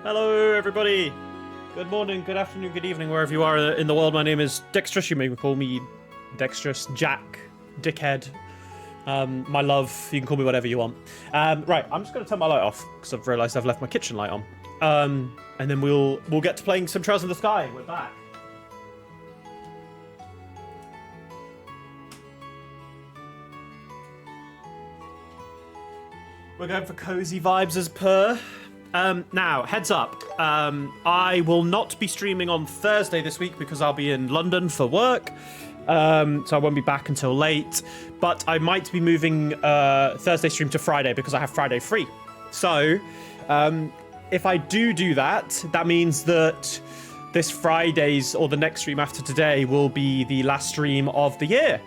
Hello, everybody. Good morning, good afternoon, good evening, wherever you are in the world. My name is Dexterous. You may call me Dexterous, Jack, Dickhead, my love. You can call me whatever you want. Right, I'm just going to turn my light off because I've realised I've left my kitchen light on. And then we'll get to playing some Trails in the Sky. We're back. We're going for cozy vibes as per. Now, heads up. I will not be streaming on Thursday this week because I'll be in London for work. So I won't be back until late. But I might be moving Thursday stream to Friday because I have Friday free. So, if I do that, that means that this Friday's or the next stream after today will be the last stream of the year.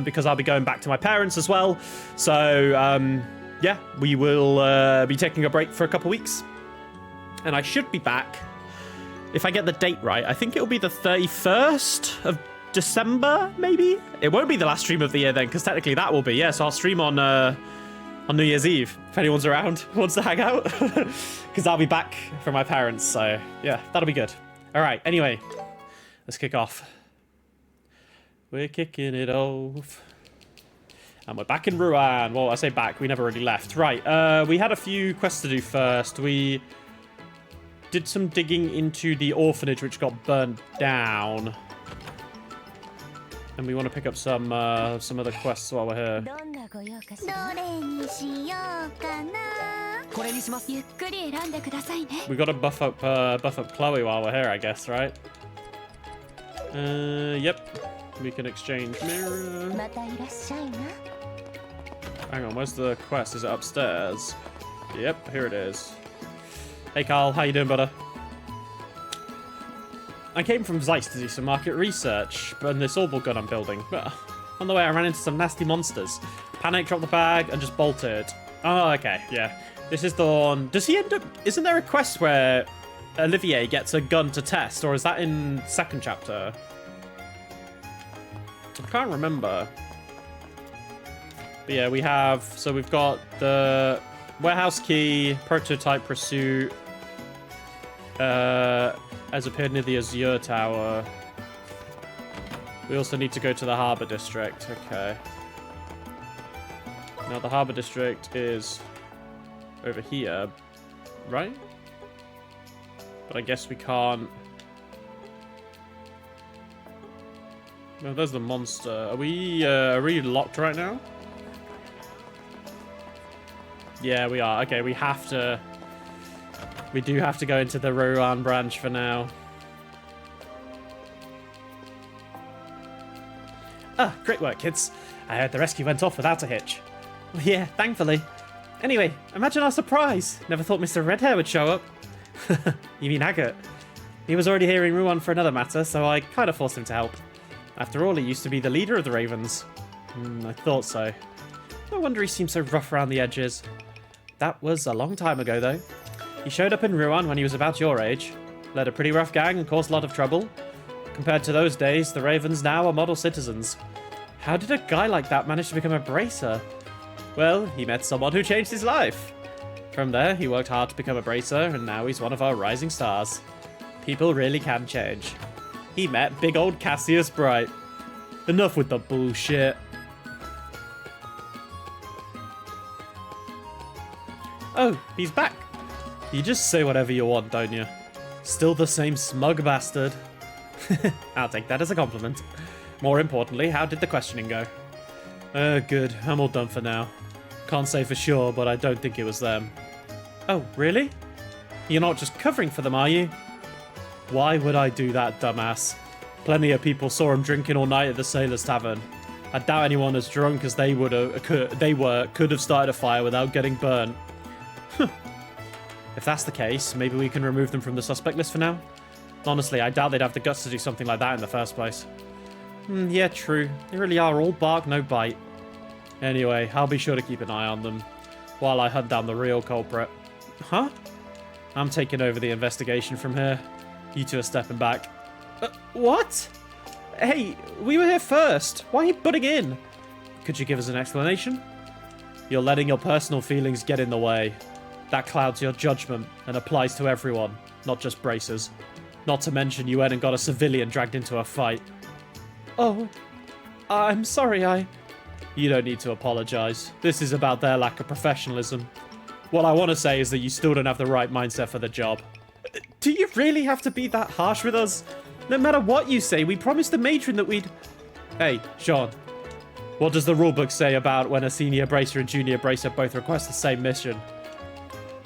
Because I'll be going back to my parents as well. So, yeah, we will be taking a break for a couple weeks. And I should be back, if I get the date right, I think it'll be the 31st of December, maybe? It won't be the last stream of the year then, because technically that will be, yeah. So I'll stream on New Year's Eve, if anyone's around, wants to hang out. Because I'll be back for my parents, so yeah, that'll be good. All right, anyway, let's kick off. We're kicking it off. And we're back in Rouen. Well, I say back, we never really left. Right, we had a few quests to do first. We did some digging into the orphanage, which got burnt down. And we want to pick up some other quests while we're here. We got to buff up Chloe while we're here, I guess, right? Yep. We can exchange mirror. Hang on, where's the quest? Is it upstairs? Yep, here it is. Hey Carl, how you doing, brother? I came from Zeiss to do some market research, but in this orbital gun I'm building. On the way I ran into some nasty monsters. Panic, dropped the bag, and just bolted. Oh, okay, yeah. This is the one... Does he end up... Isn't there a quest where Olivier gets a gun to test, or is that in second chapter? I can't remember. But yeah, we have... So we've got the warehouse key, prototype pursuit, as appeared near the Azure Tower. We also need to go to the Harbour District. Okay. Now the Harbour District is over here, right? But I guess we can't... No, there's the monster. Are we locked right now? Yeah, we are. Okay, we have to... We do have to go into the Rouen branch for now. Ah, great work, kids. I heard the rescue went off without a hitch. Well, yeah, thankfully. Anyway, imagine our surprise. Never thought Mr. Redhair would show up. You mean Agate? He was already here in Rouen for another matter, so I kind of forced him to help. After all, he used to be the leader of the Ravens. I thought so. No wonder he seemed so rough around the edges. That was a long time ago, though. He showed up in Rouen when he was about your age. Led a pretty rough gang and caused a lot of trouble. Compared to those days, the Ravens now are model citizens. How did a guy like that manage to become a bracer? Well, he met someone who changed his life. From there, he worked hard to become a bracer, and now he's one of our rising stars. People really can change. He met big old Cassius Bright. Enough with the bullshit. Oh, he's back. You just say whatever you want, don't you? Still the same smug bastard. I'll take that as a compliment. More importantly, how did the questioning go? Good. I'm all done for now. Can't say for sure, but I don't think it was them. Oh, really? You're not just covering for them, are you? Why would I do that, dumbass? Plenty of people saw him drinking all night at the Sailor's Tavern. I doubt anyone as drunk as they could have started a fire without getting burnt. If that's the case, maybe we can remove them from the suspect list for now? Honestly, I doubt they'd have the guts to do something like that in the first place. Yeah, true. They really are all bark, no bite. Anyway, I'll be sure to keep an eye on them while I hunt down the real culprit. Huh? I'm taking over the investigation from here. You two are stepping back. What? Hey, we were here first. Why are you butting in? Could you give us an explanation? You're letting your personal feelings get in the way. That clouds your judgment and applies to everyone, not just bracers. Not to mention you went and got a civilian dragged into a fight. Oh, I'm sorry, You don't need to apologize. This is about their lack of professionalism. What I want to say is that you still don't have the right mindset for the job. Do you really have to be that harsh with us? No matter what you say, we promised the matron that we'd... Hey, Sean. What does the rulebook say about when a senior bracer and junior bracer both request the same mission?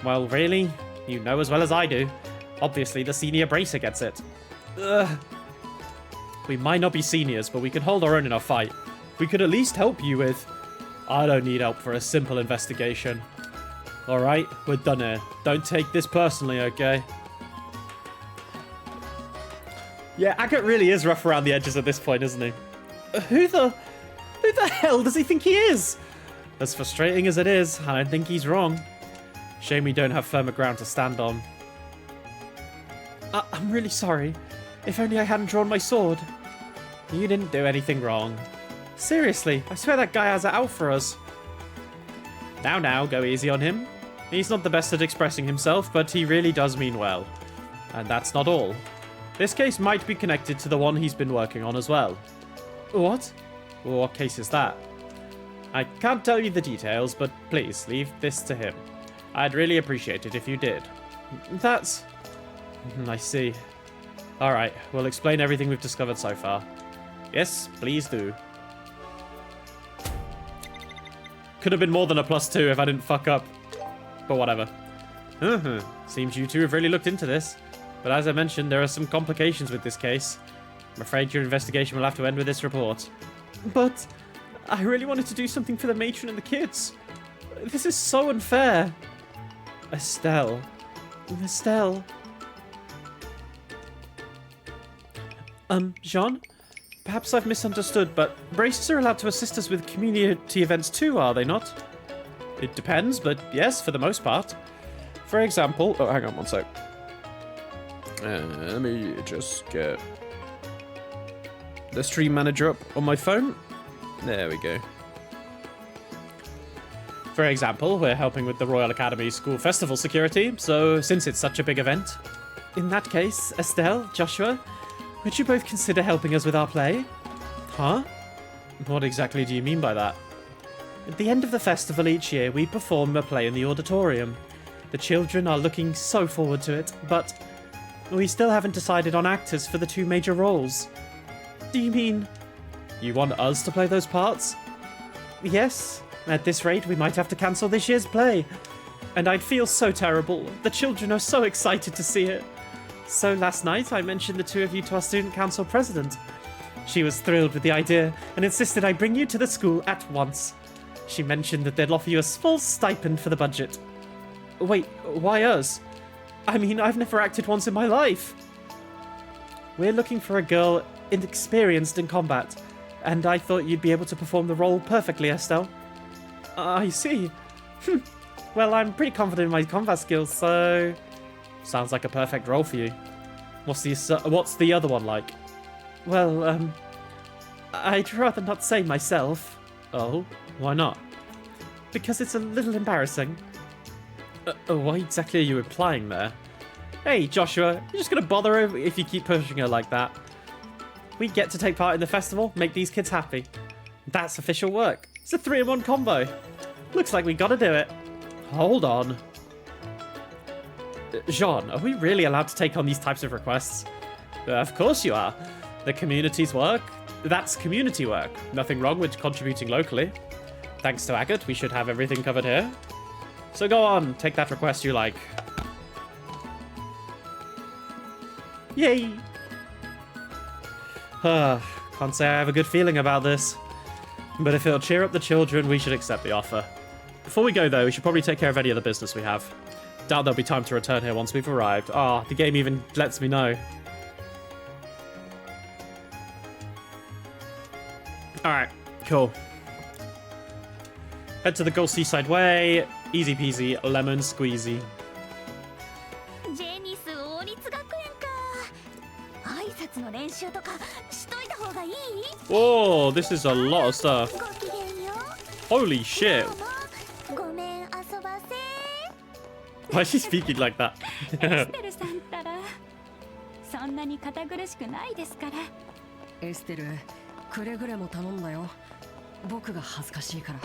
Well, really? You know as well as I do. Obviously, the senior bracer gets it. Ugh. We might not be seniors, but we can hold our own in a fight. We could at least help you with... I don't need help for a simple investigation. Alright, we're done here. Don't take this personally, okay? Yeah, Agat really is rough around the edges at this point, isn't he? Who the hell does he think he is? As frustrating as it is, I don't think he's wrong. Shame we don't have firmer ground to stand on. I'm really sorry. If only I hadn't drawn my sword. You didn't do anything wrong. Seriously, I swear that guy has it out for us. Now, go easy on him. He's not the best at expressing himself, but he really does mean well. And that's not all. This case might be connected to the one he's been working on as well. What? What case is that? I can't tell you the details, but please leave this to him. I'd really appreciate it if you did. That's... I see. Alright, we'll explain everything we've discovered so far. Yes, please do. Could have been more than a +2 if I didn't fuck up. But whatever. Seems you two have really looked into this. But as I mentioned, there are some complications with this case. I'm afraid your investigation will have to end with this report. But I really wanted to do something for the matron and the kids. This is so unfair. Estelle. Jean? Perhaps I've misunderstood, but bracers are allowed to assist us with community events too, are they not? It depends, but yes, for the most part. For example... Oh, hang on one sec. Let me just get the stream manager up on my phone. There we go. For example, we're helping with the Royal Academy School Festival security, so since it's such a big event... In that case, Estelle, Joshua, would you both consider helping us with our play? Huh? What exactly do you mean by that? At the end of the festival each year, we perform a play in the auditorium. The children are looking so forward to it, but we still haven't decided on actors for the two major roles. Do you mean... You want us to play those parts? Yes. At this rate, we might have to cancel this year's play. And I'd feel so terrible. The children are so excited to see it. So last night, I mentioned the two of you to our student council president. She was thrilled with the idea and insisted I bring you to the school at once. She mentioned that they'd offer you a small stipend for the budget. Wait, why us? I mean, I've never acted once in my life. We're looking for a girl inexperienced in combat, and I thought you'd be able to perform the role perfectly, Estelle. I see. Well, I'm pretty confident in my combat skills, so... Sounds like a perfect role for you. What's the other one like? Well, I'd rather not say myself. Oh, why not? Because it's a little embarrassing. What exactly are you implying there? Hey, Joshua, you're just gonna bother her if you keep pushing her like that. We get to take part in the festival, make these kids happy. That's official work. It's a 3-in-1 combo. Looks like we gotta do it. Hold on. Jean, are we really allowed to take on these types of requests? Of course you are. The community's work, that's community work. Nothing wrong with contributing locally. Thanks to Agat, we should have everything covered here. So go on, take that request you like. Yay! Can't say I have a good feeling about this. But if it'll cheer up the children, we should accept the offer. Before we go though, we should probably take care of any other business we have. Doubt there'll be time to return here once we've arrived. The game even lets me know. Alright, cool. Head to the Gold Seaside Way. Easy peasy, lemon squeezy. Jenis Academyか。しといた方がいい? Whoa, this is a lot of stuff. Holy shit. Why is she speaking like that? エステルさんったらそんなに堅苦しくないですから。エステル、くれぐれも頼んだよ。僕が恥ずかしいから。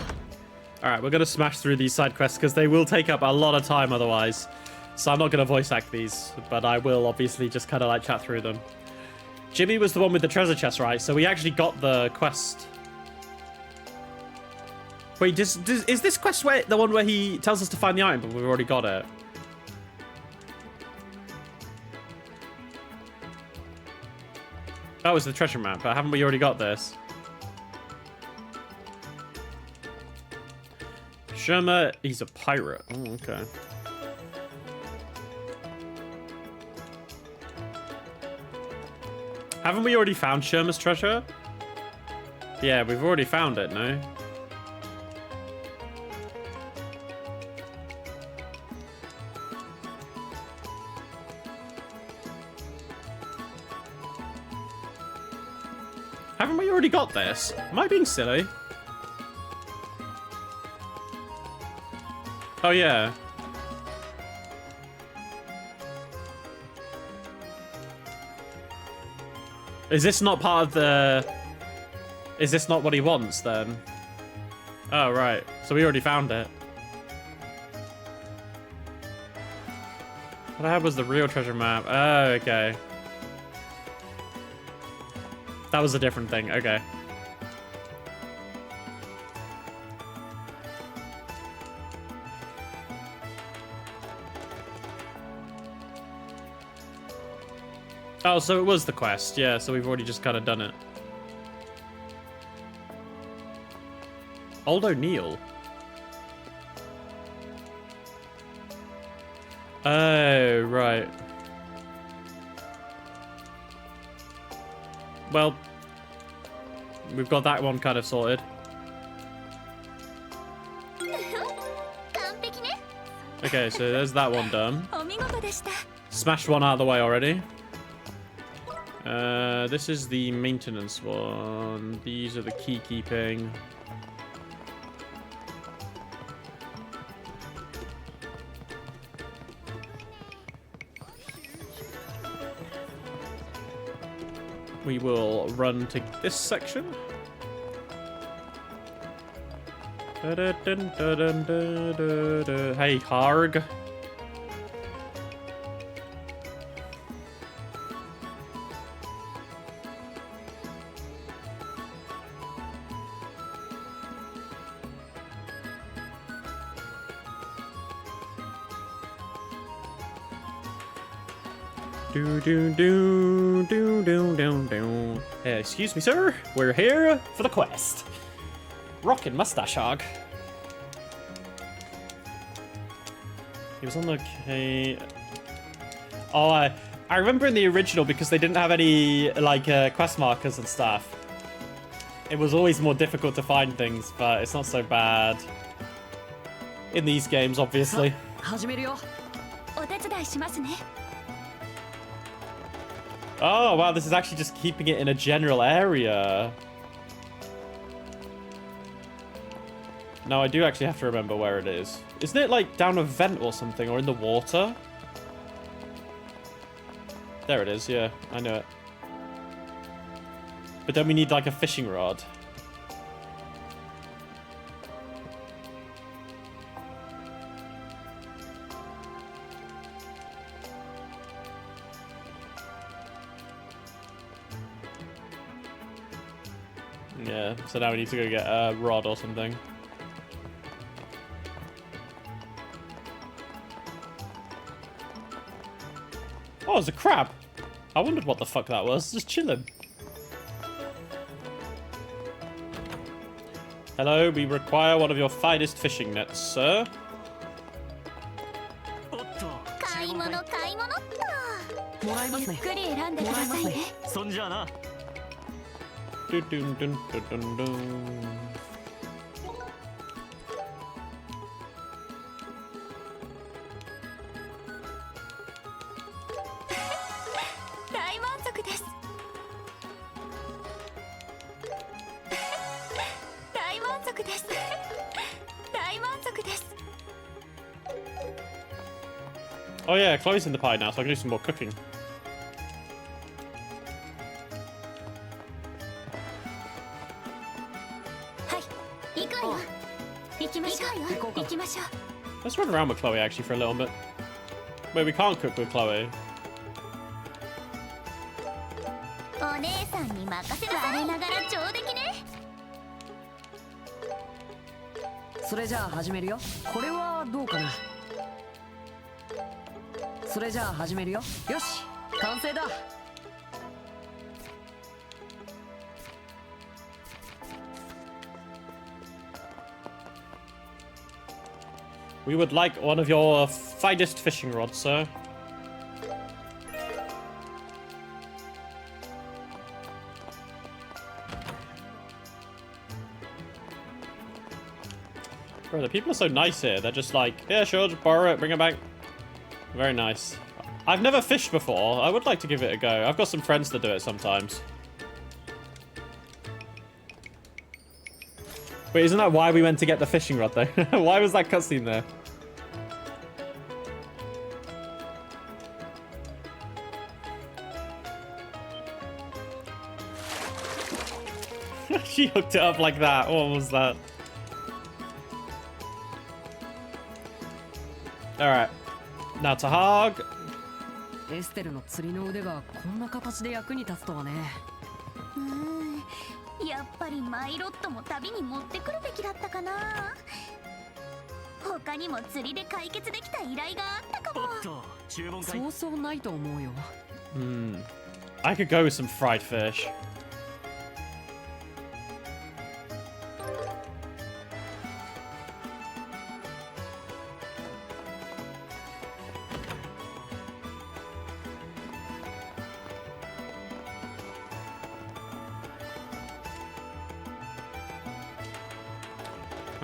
Alright, we're gonna smash through these side quests because they will take up a lot of time otherwise. So I'm not gonna voice act these, but I will obviously just kind of like chat through them. Jimmy was the one with the treasure chest, right? So we actually got the quest. Wait, is this quest the one where he tells us to find the item, but we've already got it? That was the treasure map, but haven't we already got this? Sherma, he's a pirate. Oh, okay. Haven't we already found Sherma's treasure? Yeah, we've already found it, no? Haven't we already got this? Am I being silly? Oh, yeah. Is this not part of the... Is this not what he wants, then? Oh, right. So we already found it. What I had was the real treasure map. Oh, okay. That was a different thing. Okay. Oh, so it was the quest. Yeah, so we've already just kind of done it. Old O'Neill. Oh, right. Well, we've got that one kind of sorted. Okay, so there's that one done. Smashed one out of the way already. This is the maintenance one. These are the key keeping. We will run to this section. Hey, Harg. Hey, excuse me, sir. We're here for the quest. Rockin' mustache hog. He was on the Oh, I remember in the original because they didn't have any like quest markers and stuff. It was always more difficult to find things, but it's not so bad in these games, obviously. Oh, wow, this is actually just keeping it in a general area. No, I do actually have to remember where it is. Isn't it, like, down a vent or something, or in the water? There it is, yeah, I know it. But then we need, like, a fishing rod. Yeah, so now we need to go get a rod or something. Oh, it's a crab. I wondered what the fuck that was. Just chilling. Hello, we require one of your finest fishing nets, sir. Dun, dun, dun, dun, dun, dun. Oh yeah, Chloe's in the pie now, so I can do some more cooking. Let's run around with Chloe actually for a little bit. Wait, we can't cook with Chloe. お姉さんに任せなさい。我ながら上出来ね。それじゃあ始めるよ。これはどうかな。それじゃあ始めるよ。よし、完成だ。We would like one of your finest fishing rods, sir. Bro, the people are so nice here. They're just like, yeah, sure, just borrow it, bring it back. Very nice. I've never fished before. I would like to give it a go. I've got some friends that do it sometimes. Wait, isn't that why we went to get the fishing rod, though? Why was that cutscene there? She hooked it up like that. What was that? Alright. Now to hog. エステルの釣りの腕がこんな形で役に立つとはね。やっぱりマイロットも旅に持ってくるべきだったかな。他にも釣りで解決できた依頼があったかも。そうそうないと思うよ。I could go with some fried fish.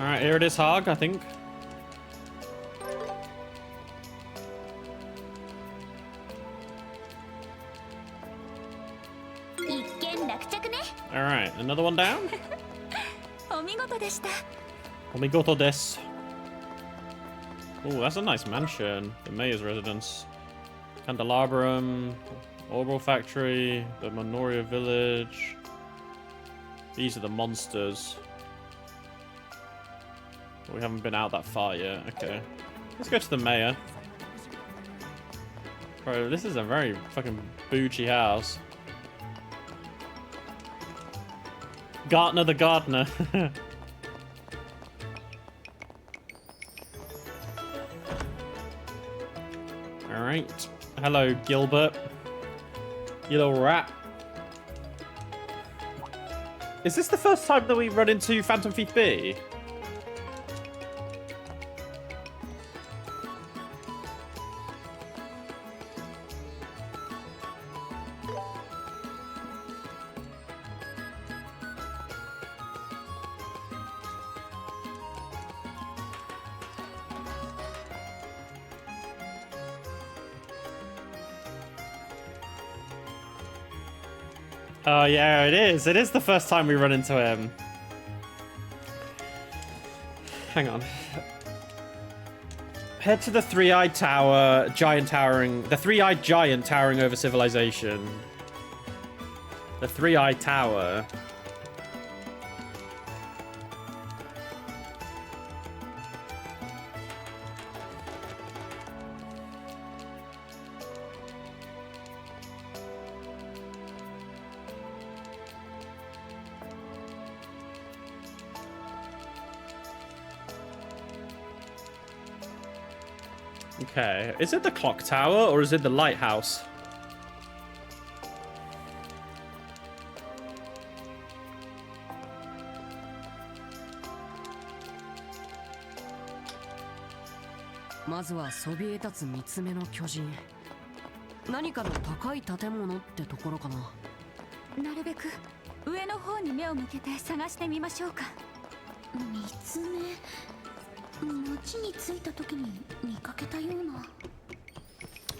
Alright, here it is, hog, I think. Alright, another one down. Omigoto desu. Oh, that's a nice mansion. The mayor's residence. Candelabrum, Orbital Factory, the Minoria Village. These are the monsters. We haven't been out that far yet. Okay. Let's go to the mayor. Bro, this is a very fucking bougie house. Gartner the gardener. Alright. Hello, Gilbert. You little rat. Is this the first time that we run into Phantom Thief B? Oh yeah, it is. It is the first time we run into him. Hang on. Head to the three-eyed tower, the three-eyed giant towering over civilization. The three-eyed tower. Okay, is it the clock tower or is it the lighthouse?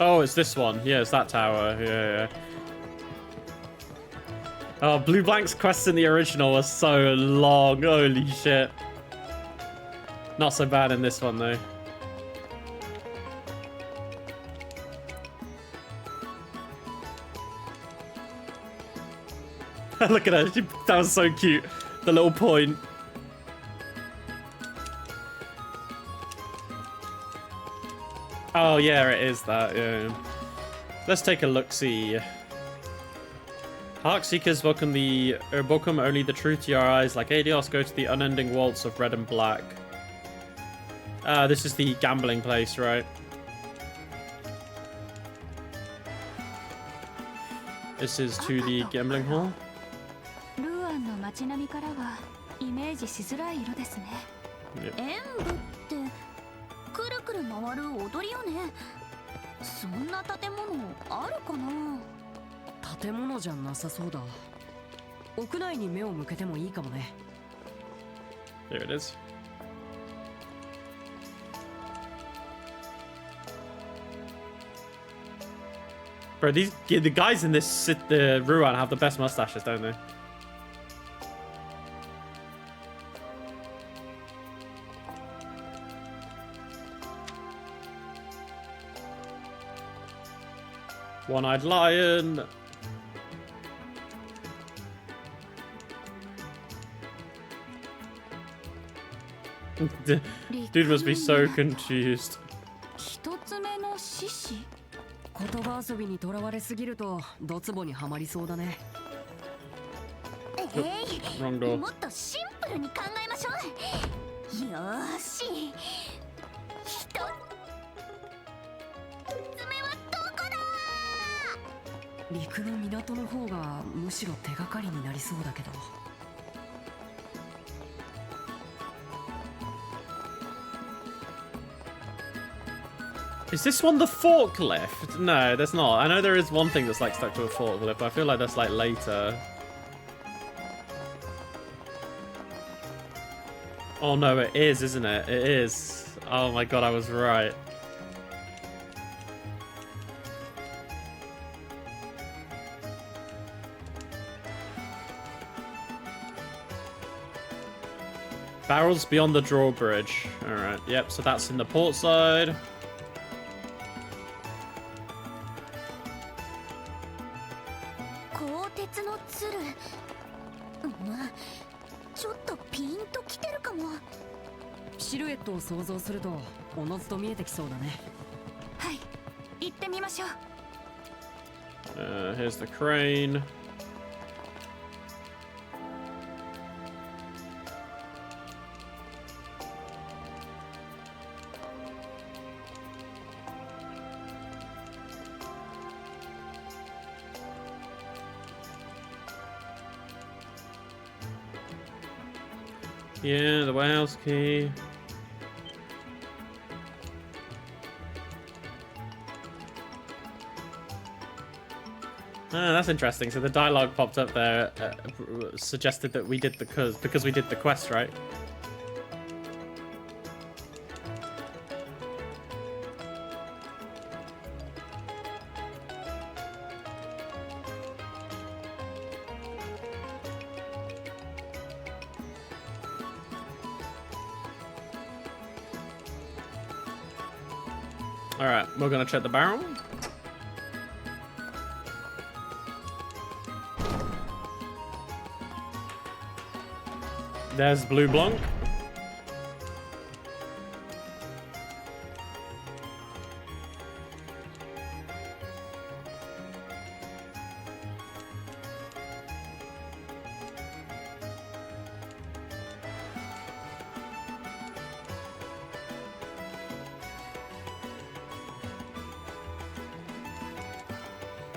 Oh, it's this one. Yeah, it's that tower. Yeah. Oh, Blue Blank's quest in the original was so long. Holy shit. Not so bad in this one, though. Look at her. That was so cute. The little point. Oh, yeah, it is that, yeah. Let's take a look-see. Hark Seekers, welcome only the truth to your eyes. Like Adios, go to the unending waltz of red and black. This is the gambling place, right? This is to the gambling hall. ルーアンの街並みからはイメージしづらい色ですね。演舞ってくるくる回る踊りよね。そんな建物あるかな？建物じゃなさそうだ。屋内に目を向けてもいいかもね。There it is. Bro, the guys in this the Ruan have the best mustaches, don't they? One-eyed lion. Dude must be so confused. 一つ目の獅子。言葉遊びにとらわれすぎるとドツボにはまりそうだね。Wrong door. もっとシンプルに考えましょう。よーし。一つ目はどこだ？陸の港の方がむしろ手がかりになりそうだけど。Is this one the forklift? No, there's not. I know there is one thing that's like stuck to a forklift, but I feel like that's like later. Oh no, it is, isn't it? It is. Oh my god, I was right. Barrels beyond the drawbridge. Alright, yep, so that's in the port side. Here's the crane. Yeah, the warehouse key. Ah, that's interesting. So the dialogue popped up there, suggested that we did because we did the quest, right? All right, we're gonna check the barrel. There's Blue Blanc.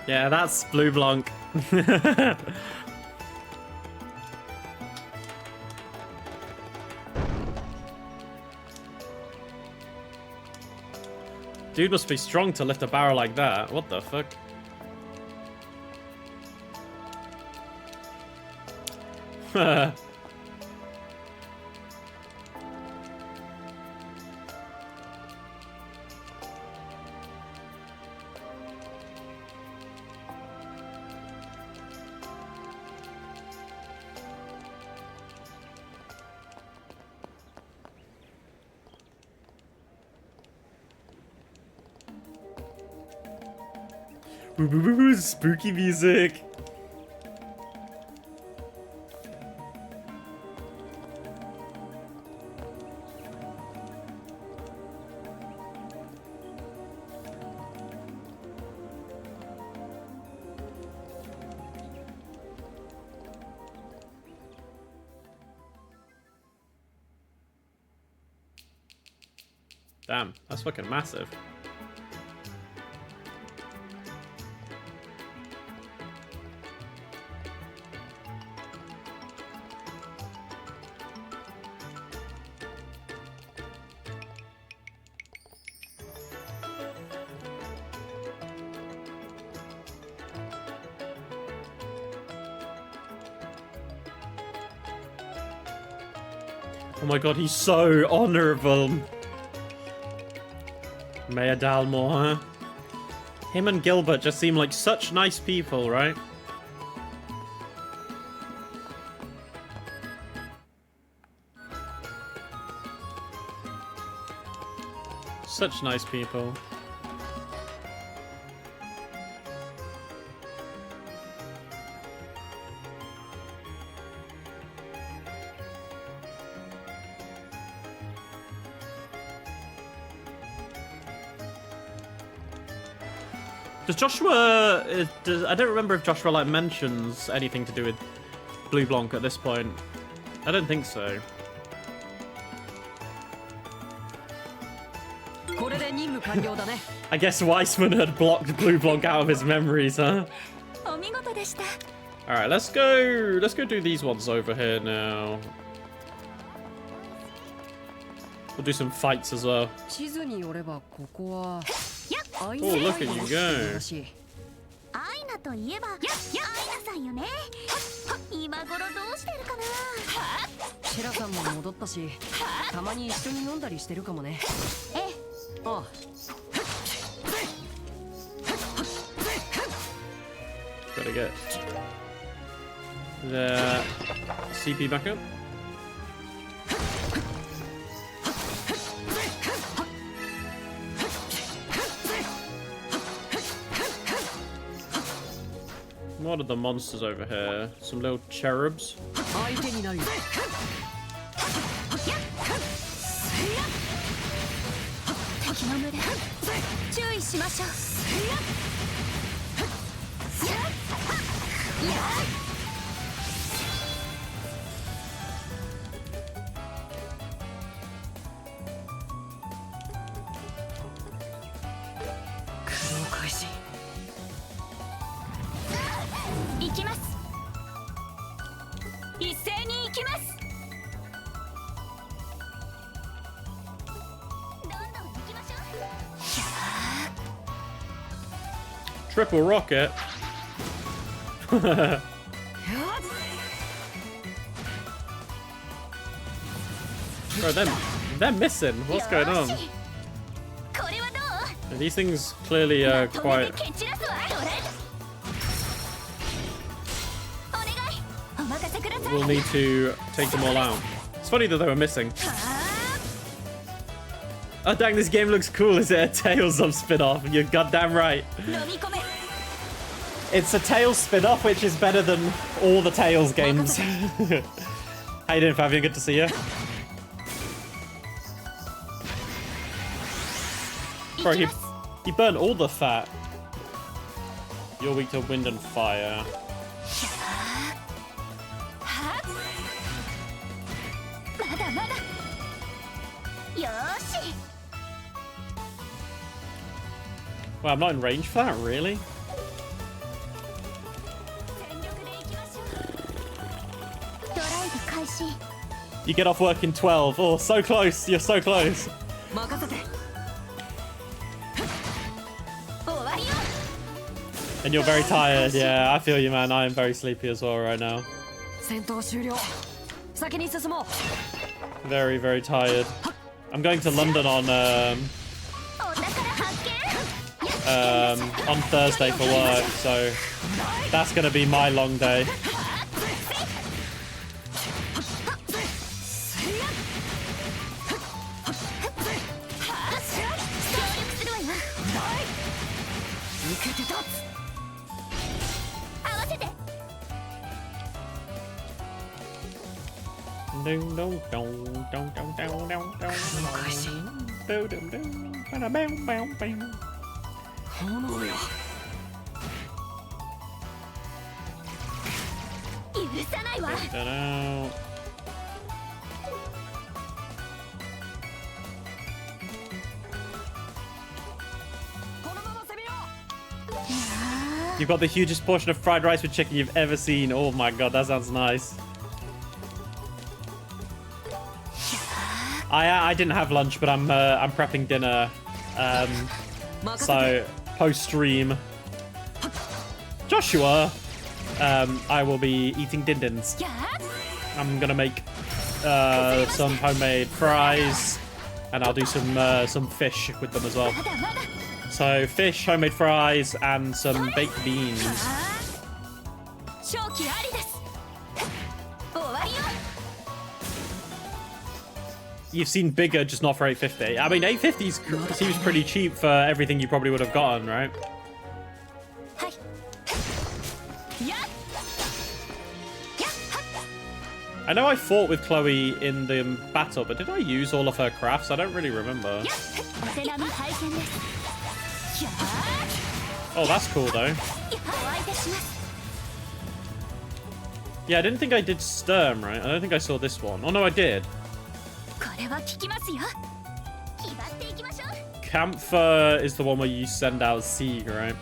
Yeah, that's Blue Blanc. Dude must be strong to lift a barrel like that. What the fuck? Spooky music. Damn, that's fucking massive. Oh my god, he's so honorable. Mayor Dalmore, huh? Him and Gilbert just seem like such nice people, right? Such nice people. Does Joshua... I don't remember if Joshua, like, mentions anything to do with Blue Blanc at this point. I don't think so. I guess Weissman had blocked Blue Blanc out of his memories, huh? Alright, let's go do these ones over here now. We'll do some fights as well. Oh, look at you go. アイナといえばアイナさんよね。今頃どうしてるかな。シェラさんも戻ったし、たまに一緒に飲んだりしてるかもね。ええ。ああ。Gotta get the CP back up. What are the monsters over here? Some little cherubs. 敵の群れ、注意しましょう。行きます。一斉に行きます。どんどん行きましょう。Triple rocket. Bro, they're missing. What's going on? These things clearly are quite. We'll need to take them all out. It's funny that they were missing. Oh dang, this game looks cool. Is it a Tales of spin-off? You're goddamn right. It's a Tales spin-off, which is better than all the Tales games. How you doing, Fabian? Good to see you. Bro, he burned all the fat. You're weak to wind and fire. Well, I'm not in range for that, really? You get off work in 12. Oh, so close. You're so close. And you're very tired. Yeah, I feel you, man. I am very sleepy as well right now. Very, very tired. I'm going to London on Thursday for work, so that's going to be my long day. You've got the hugest portion of fried rice with chicken you've ever seen. Oh my god, that sounds nice. I didn't have lunch, but I'm prepping dinner. So post stream, Joshua, I will be eating din-dins. I'm gonna make some homemade fries, and I'll do some fish with them as well. So fish, homemade fries, and some baked beans. You've seen bigger, just not for 850. I mean, 850 seems pretty cheap for everything you probably would have gotten, right? I know I fought with Chloe in the battle, but did I use all of her crafts? I don't really remember. Oh, that's cool, though. Yeah, I didn't think I did Sturm, right? I don't think I saw this one. Oh, no, I did. Camphor is the one where you send out Sieg, right?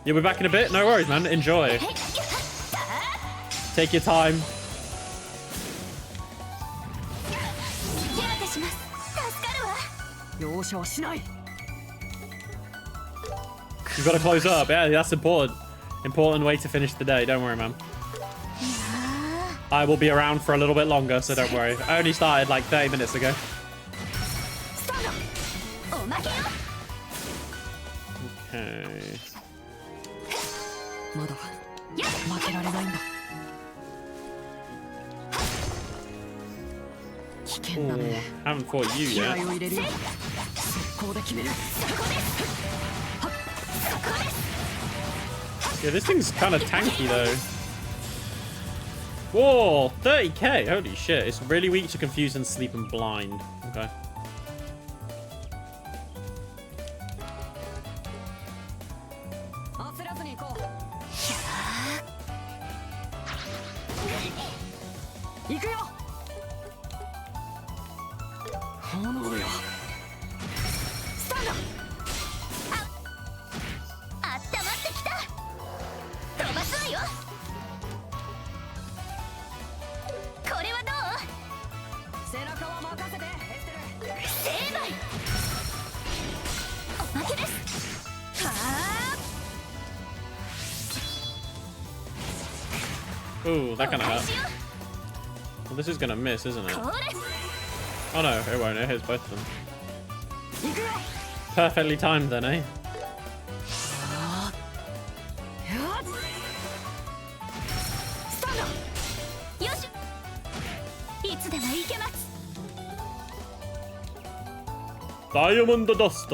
Yeah, we're back in a bit. No worries, man. Enjoy. Take your time. You've got to close up. Yeah, that's important. Important way to finish the day. Don't worry, man. I will be around for a little bit longer, so don't worry. I only started like 30 minutes ago. Okay. Ooh, haven't fought you yet. Yeah, this thing's kind of tanky though. Whoa, 30k! Holy shit! It's really weak to confuse and sleep and blind. Okay. Ooh, that kind of hurt. Well, this is gonna miss, isn't it? Oh no, it won't. It hits both of them. Perfectly timed then, eh? Diamond Dust.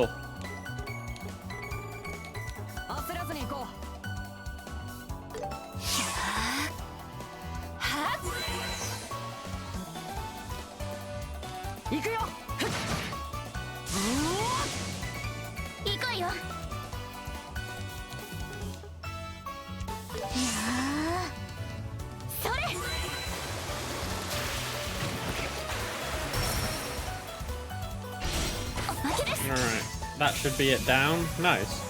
Alright, that should be it down. Nice.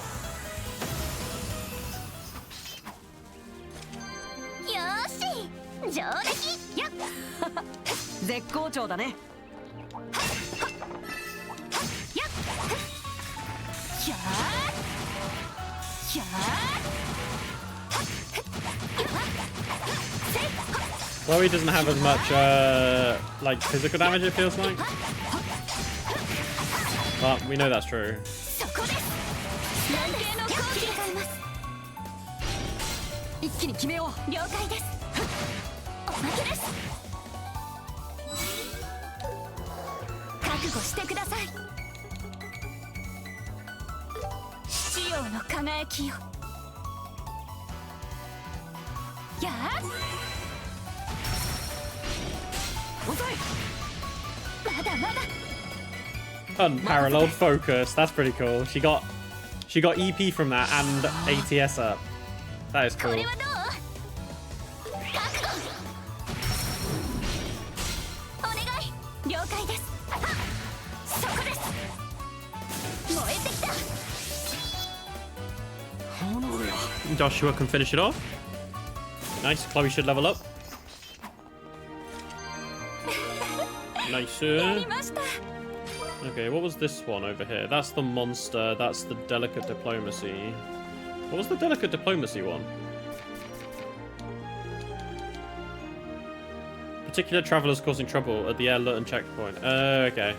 Chloe doesn't have as much like physical damage, it feels like. But we know that's true. Unparalleled focus. That's pretty cool. She got EP from that and ATS up. That is cool. Joshua can finish it off. Nice. Chloe should level up. Nice. Okay, what was this one over here? That's the monster. That's the delicate diplomacy. What was the delicate diplomacy one? Particular travelers causing trouble at the Airlutton checkpoint. Okay.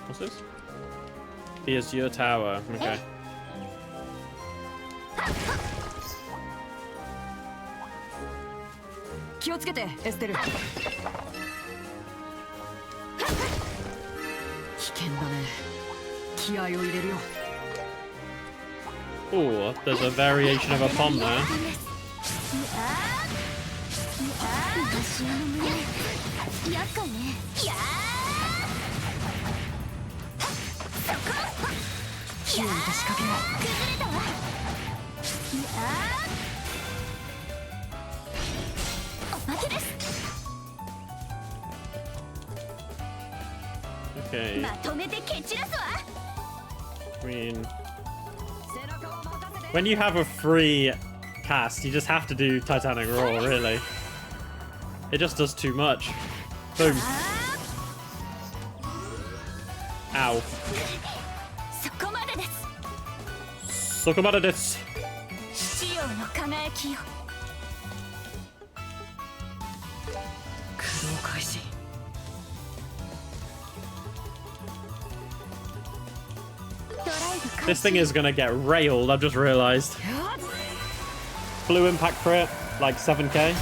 What's this? The Azure Tower. Okay. Oh, there's a variation of a pom there. Okay. I mean, when you have a free cast, you just have to do Titanic Roar, really. It just does too much. Boom. Ow. Sokomada desu. This thing is gonna get railed, I've just realized. Blue impact crit, like 7k.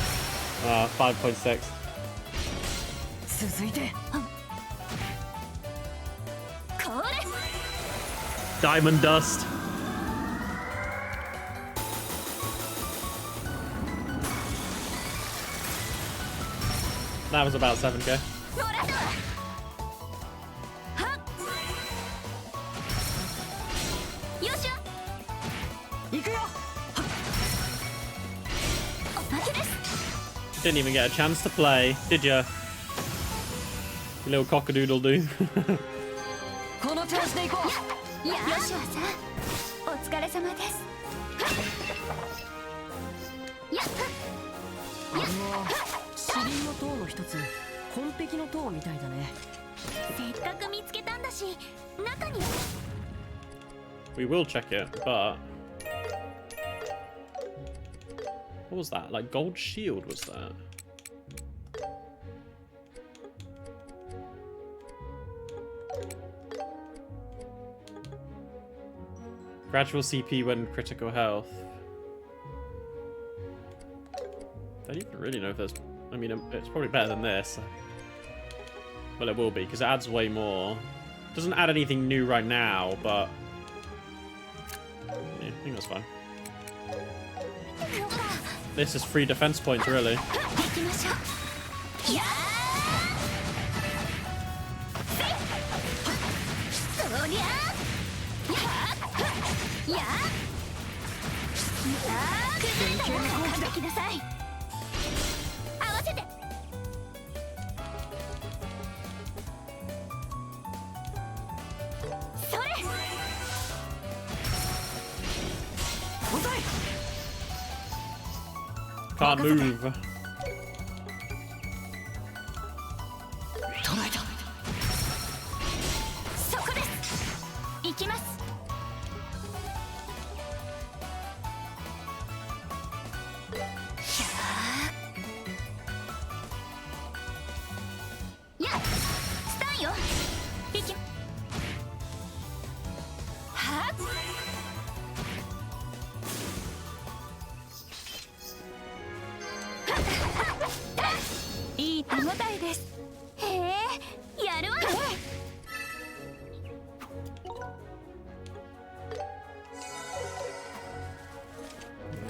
5.6. Diamond dust. That was about 7k. Didn't even get a chance to play, did ya? You little cockadoodle do. We will check it, but what was that? Like gold shield was that? Gradual CP when critical health. I don't even really know if there's... I mean, it's probably better than this. Well, it will be, because it adds way more. Doesn't add anything new right now, but... yeah, I think that's fine. This is free defense points, really. Can't move.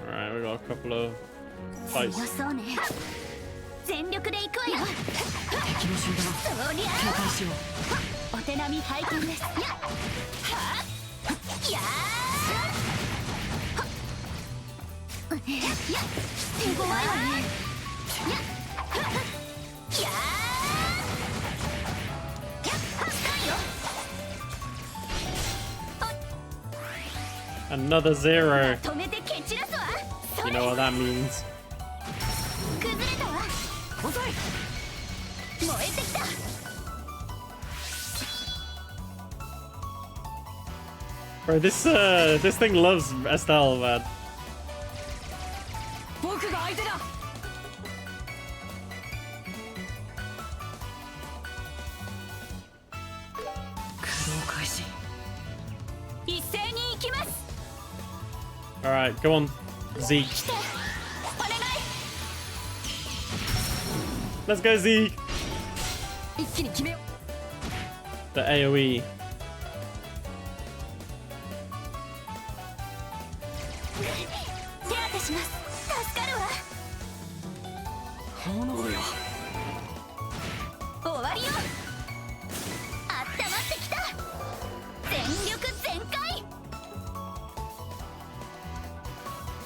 Alright, we got a couple of fights. Another 0. 止めて蹴散らすわ。 You know what that means. 崩れたわ。遅い。燃えてきた。 Bro, this thing loves Estelle, man. 僕が相手だ。駆動開始。一斉に行きます。 Alright, go on, Zeke. 来て。お願い。 Let's go, Zeke. 一気に決めよ The AoE. 手当てします。助かるわ。う。炎よ。終わりよ。あったまってきた。全力全開。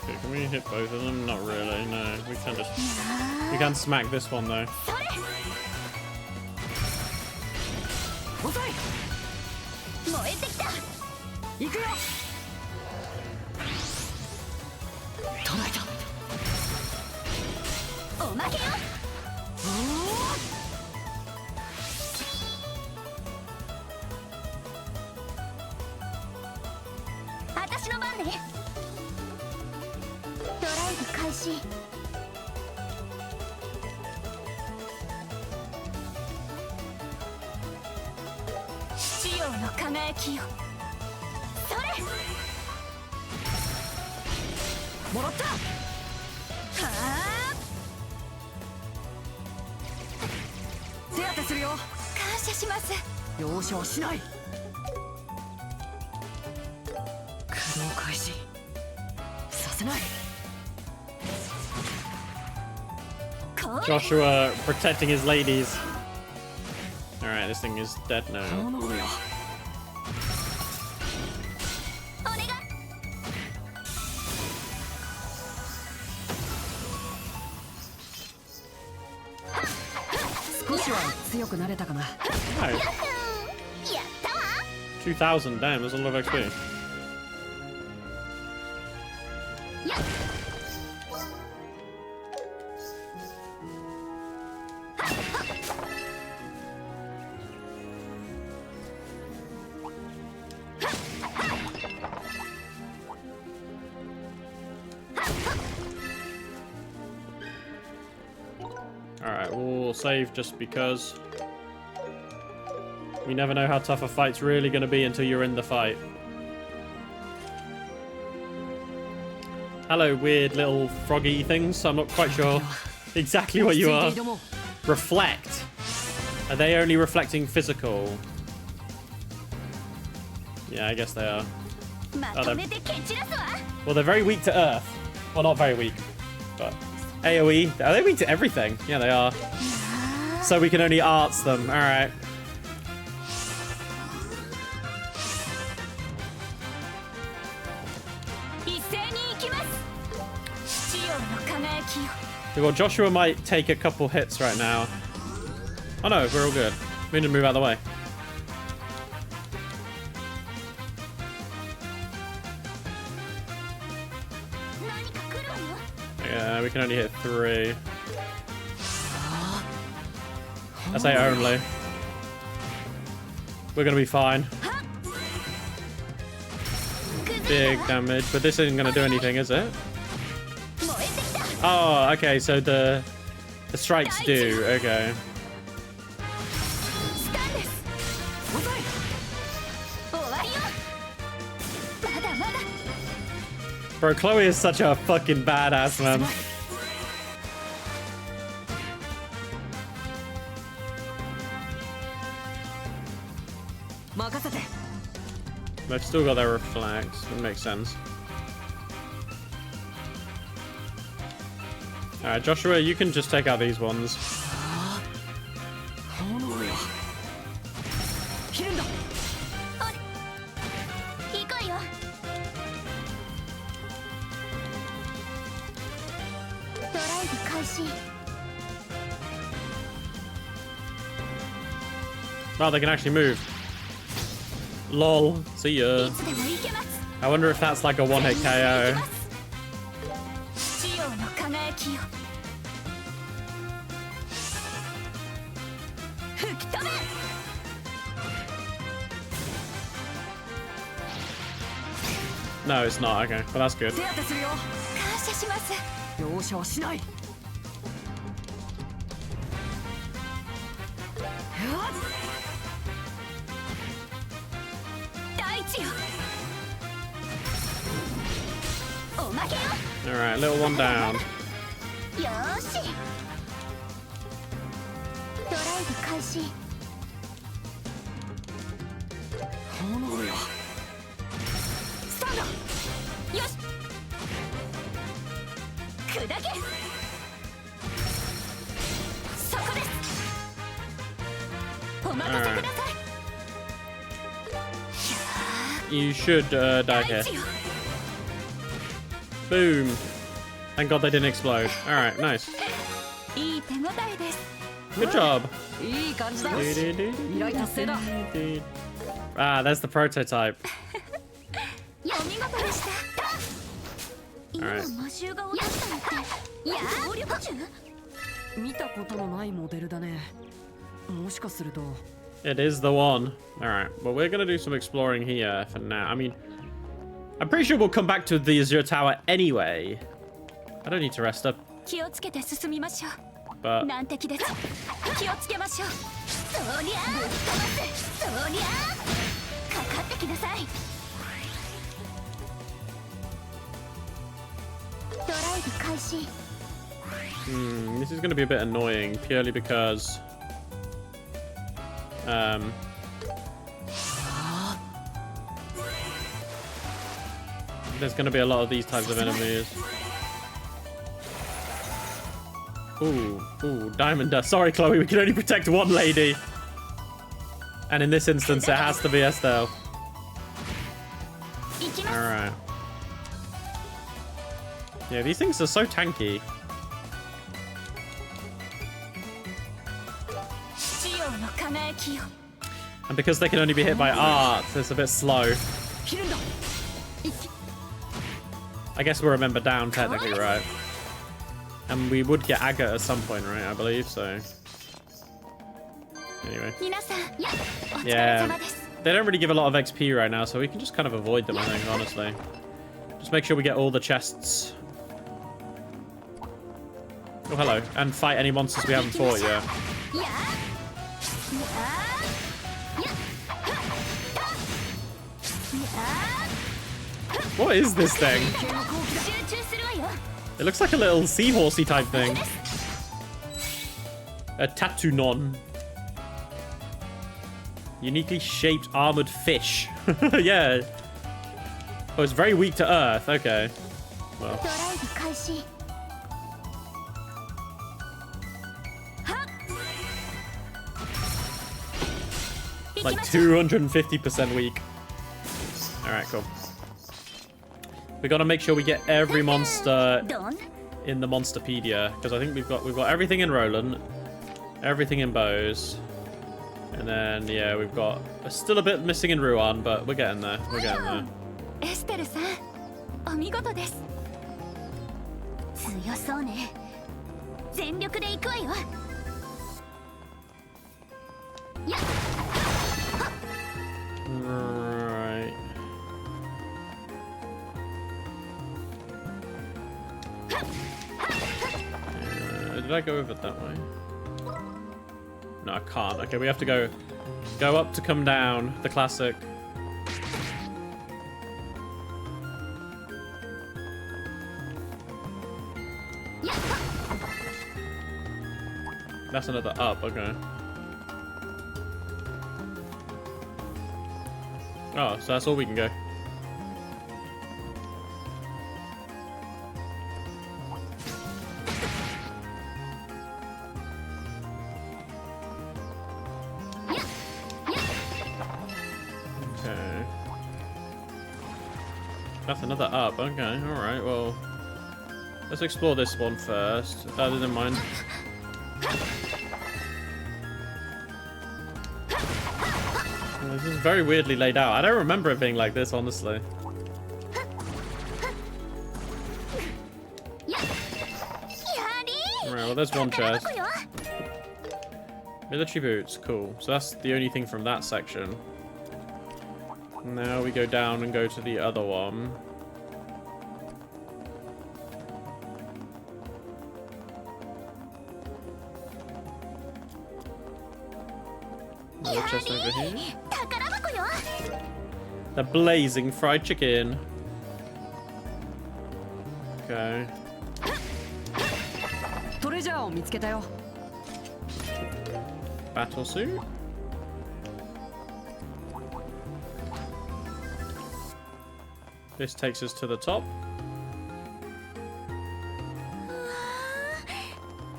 Okay, can we hit both of them? Not really, no. We can smack this one though. それ。遅い。燃えてきた。行くよ。捉えた。おまけよ。私の番ね。ドライブ開始。七葉の輝きよ。それ。もらった。はあ。手当てするよ。感謝します。容赦はしない。駆動開始させない。 こう。 Joshua protecting his ladies. Alright, this thing is dead now. 炎よ。お願い。少しは強くなれたかな。 No, やったわ。 2000, damn, that's a lot of XP. やっ。 Alright, we'll save just because. We never know how tough a fight's really going to be until you're in the fight. Hello, weird little froggy things. I'm not quite sure exactly what you are. Reflect. Are they only reflecting physical? Yeah, I guess they are. まとめて蹴散らすわ。 Well, they're very weak to Earth. Well, not very weak, but AoE. Are they weak to everything? Yeah, they are. So we can only arts them. All right. 一斉に行きます。七葉の輝きよ。 Well, Joshua might take a couple hits right now. Oh no, we're all good. We need to move out of the way. 何か来るわよ。 Yeah, we can only hit 3. I say only. We're gonna be fine. Big damage, but this isn't gonna do anything, is it? 燃えてきた。 Oh, okay. So the strikes do. Okay. スタンです。遅い。終わりよ。まだまだ。 Bro, Chloe is such a fucking badass, man. 任せて。 They've still got their reflex. It makes sense. Alright, Joshua, you can just take out these ones. 炎よ。切るんだ。行こうよ。ドライブ開始。 Wow, they can actually move. Lol. See ya. いつでも行けます。I wonder if that's like a one-hit KO. 父よの輝きよ吹き飛べ No, it's not. Okay, well that's good. 手当てするよ。感謝します。容赦はしない。大地よおまけよ Alright, little one down. よーしドライブ開始炎よ。スタンドよし砕けそこですお任せください You should die 大 here. 地よ Boom. Thank God they didn't explode. Alright, nice. いい手応えです Good job. いい感じだ。依頼達成だ。 Ah, there's the prototype. お見事でした今 Alright. 魔獣が落としたのってや暴力中見たことのないモデルだね。もしかすると。 It is the one. Alright, well, we're going to do some exploring here for now. I mean, I'm pretty sure we'll come back to the Azure Tower anyway. I don't need to rest up, 気をつけて進みましょう but 難敵です気をつけましょうそりゃあぶっ飛ばすそりゃあかかってきなさいドライブ開始 this is going to be a bit annoying purely because there's going to be a lot of these types of enemies. Ooh, diamond dust. Sorry, Chloe, we can only protect one lady. And in this instance, it has to be Estelle. 行きます Alright. Yeah, these things are so tanky. 父よの輝きよ And because they can only be hit by art, it's a bit slow. 切るんだ。 I guess we're a member down, technically, right? And we would get agate at some point, right? I believe so. Anyway. 皆さんやお疲れ Yeah. 様です They don't really give a lot of XP right now, so we can just kind of avoid them, I think, honestly. Just make sure we get all the chests. Oh, hello. And fight any monsters we haven't fought yet. ややや What is this thing? 集中するわよ It looks like a little seahorsey type thing. A Tatunon. Uniquely shaped armored fish. Yeah. Oh, it's very weak to earth. Okay. Well. ドライブ開始 Like 250% weak. Alright, cool. We gotta make sure we get every monster ドン in the Monsterpedia, because I think we've got everything in Roland, everything in Bose, and then yeah, we've got still a bit missing in Ruan, but we're getting there. We're getting there. エステルさんお見事です強そうね全力で行くわよや Right. Did I go over that way? No, I can't. Okay, we have to go up to come down. The classic. That's another up. Okay. Oh, so that's all we can go. Okay. That's another up. Okay, alright, well. Let's explore this one first. Never mind. This is very weirdly laid out. I don't remember it being like this, honestly. Alright, well, there's one chest. Military boots, cool. So that's the only thing from that section. Now we go down and go to the other one. Another chest over here. The blazing fried chicken. Okay. トレジャーを見つけたよ。 Battle suit. This takes us to the top.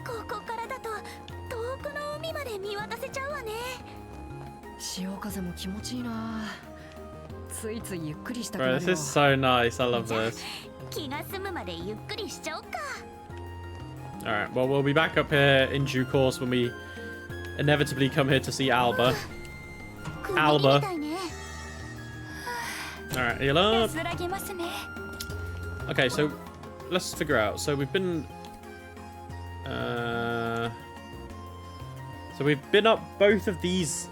ここからだと遠くの海まで見渡せちゃうわね。潮風も気持ちいいな。ついついゆっくりしたく Bro, な this るよ。 is so nice. I love this. 気が済むまでゆっくりしちゃおうか。 Alright, well, we'll be back up here in due course when we inevitably come here to see Alba. Alba. Alright, heal up. 安らぎますね。 Okay, so let's figure out. So we've been... so we've been up both of these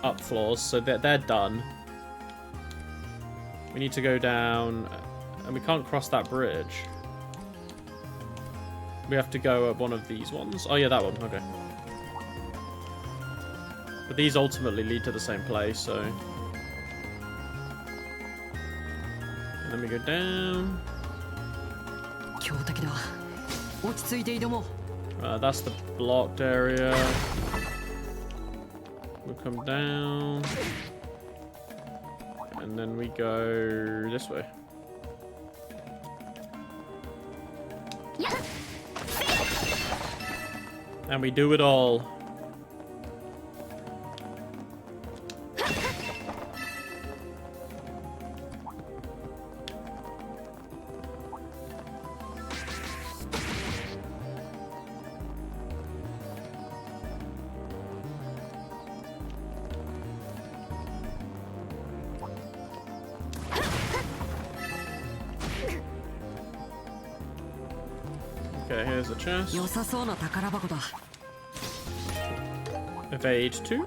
up floors, so they're done. We need to go down, and we can't cross that bridge. We have to go up one of these ones. Oh yeah, that one. Okay. But these ultimately lead to the same place, so... And then we go down. 強敵だ。落ち着いて挑もう。 That's the blocked area. We'll come down. And then we go this way. And we do it all. Okay, here's a chest. 良さそうな宝箱だ。 Evade 2.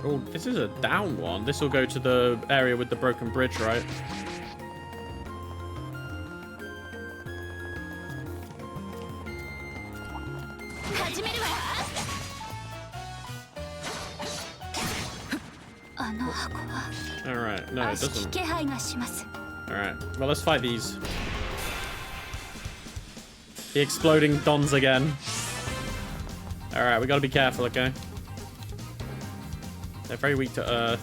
Oh, this is a down one. This will go to the area with the broken bridge, right? Alright, no, it doesn't. Alright, well, let's fight these. The exploding dons again. Alright, we gotta be careful, okay? They're very weak to earth.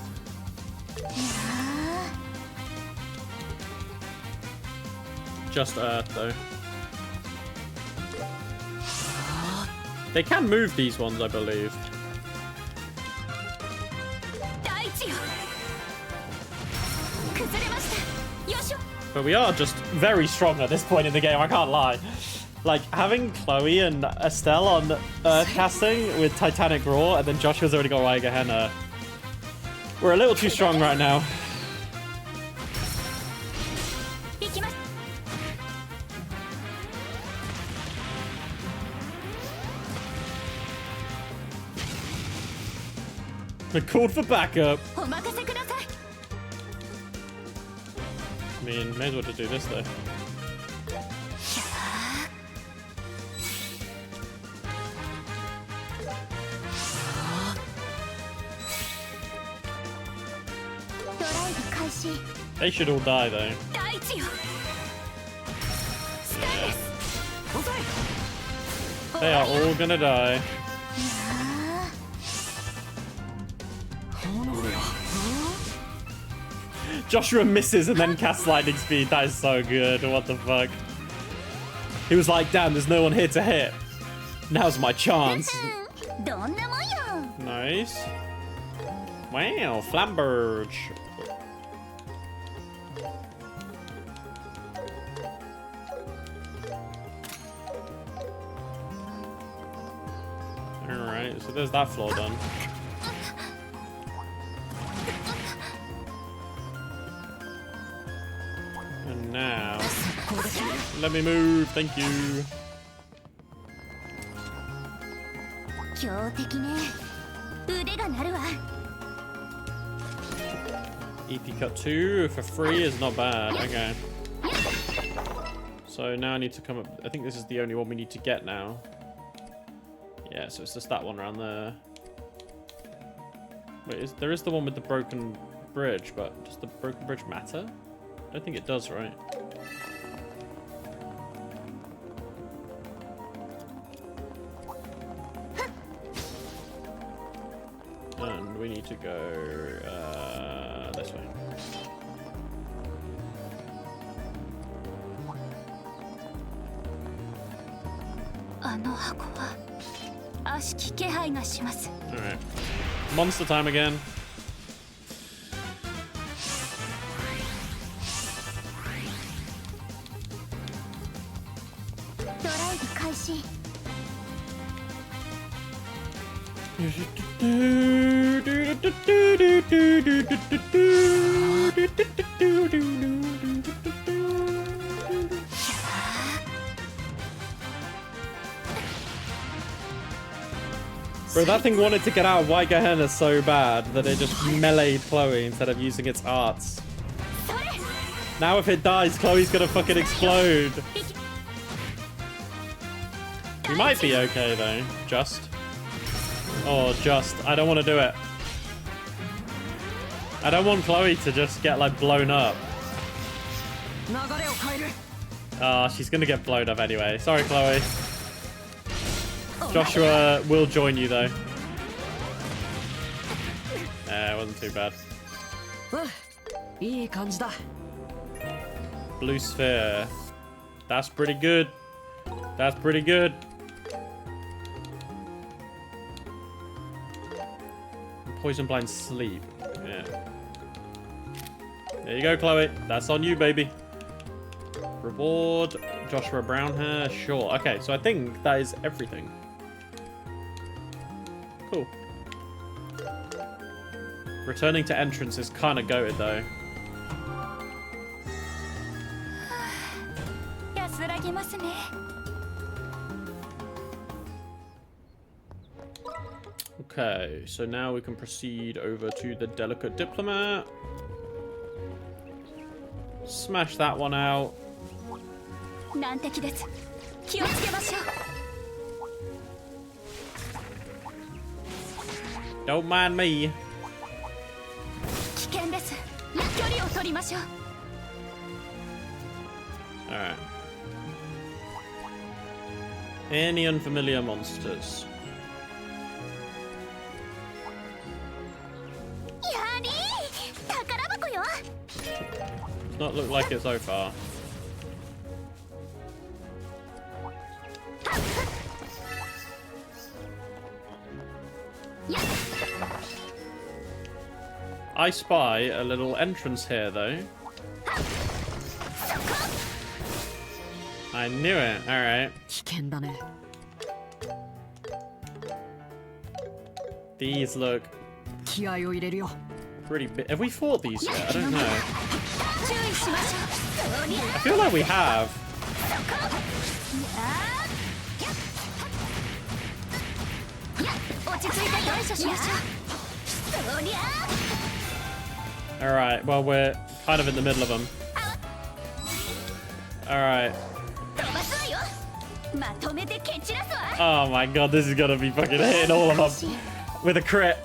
Just earth, though. They can move these ones, I believe. But we are just very strong at this point in the game, I can't lie. Like, having Chloe and Estelle on Earth casting with Titanic Roar, and then Joshua's already got Raiga Henna. We're a little too strong right now. They called for backup. I mean, may as well just do this though. They should all die though. Yeah. They are all gonna die. Joshua misses and then casts lightning speed. That is so good. What the fuck? He was like, damn, there's no one here to hit. Now's my chance. Nice. Wow, Flamberge. Alright. Alright, so there's that floor done. And now... let me move, thank you. 強敵ね。腕が鳴るわ。EP cut 2 for free is not bad. Okay. So now I need to come up... I think this is the only one we need to get now. Yeah, so it's just that one around there. Wait, there is the one with the broken bridge, but does the broken bridge matter? I don't think it does, right? And we need to go this way. Alright. Monster time again. ドライブ開始。 Bro, that thing wanted to get out of White Gehenna so bad that it just meleeed Chloe instead of using its arts. Now if it dies, Chloe's gonna fucking explode. We might be okay though. Just. Oh, just. I don't want to do it. I don't want Chloe to just get like blown up. Oh, she's gonna get blown up anyway. Sorry, Chloe. Joshua will join you though. It wasn't too bad. Blue sphere. That's pretty good. That's pretty good. Poison blind sleep. Yeah. There you go, Chloe. That's on you, baby. Reward. Joshua brown hair. Sure. Okay, so I think that is everything. Cool. Returning to entrance is kind of goated, though. Okay, so now we can proceed over to the Delicate Diplomat. Smash that one out. Don't mind me. Alright. Any unfamiliar monsters? Does not look like it so far. I spy a little entrance here, though. I knew it. All right. These look pretty big. Have we fought these yet? I don't know. I feel like we have. Alright, well, we're kind of in the middle of them. Alright. Oh my god, this is gonna be fucking hitting all of them with a crit.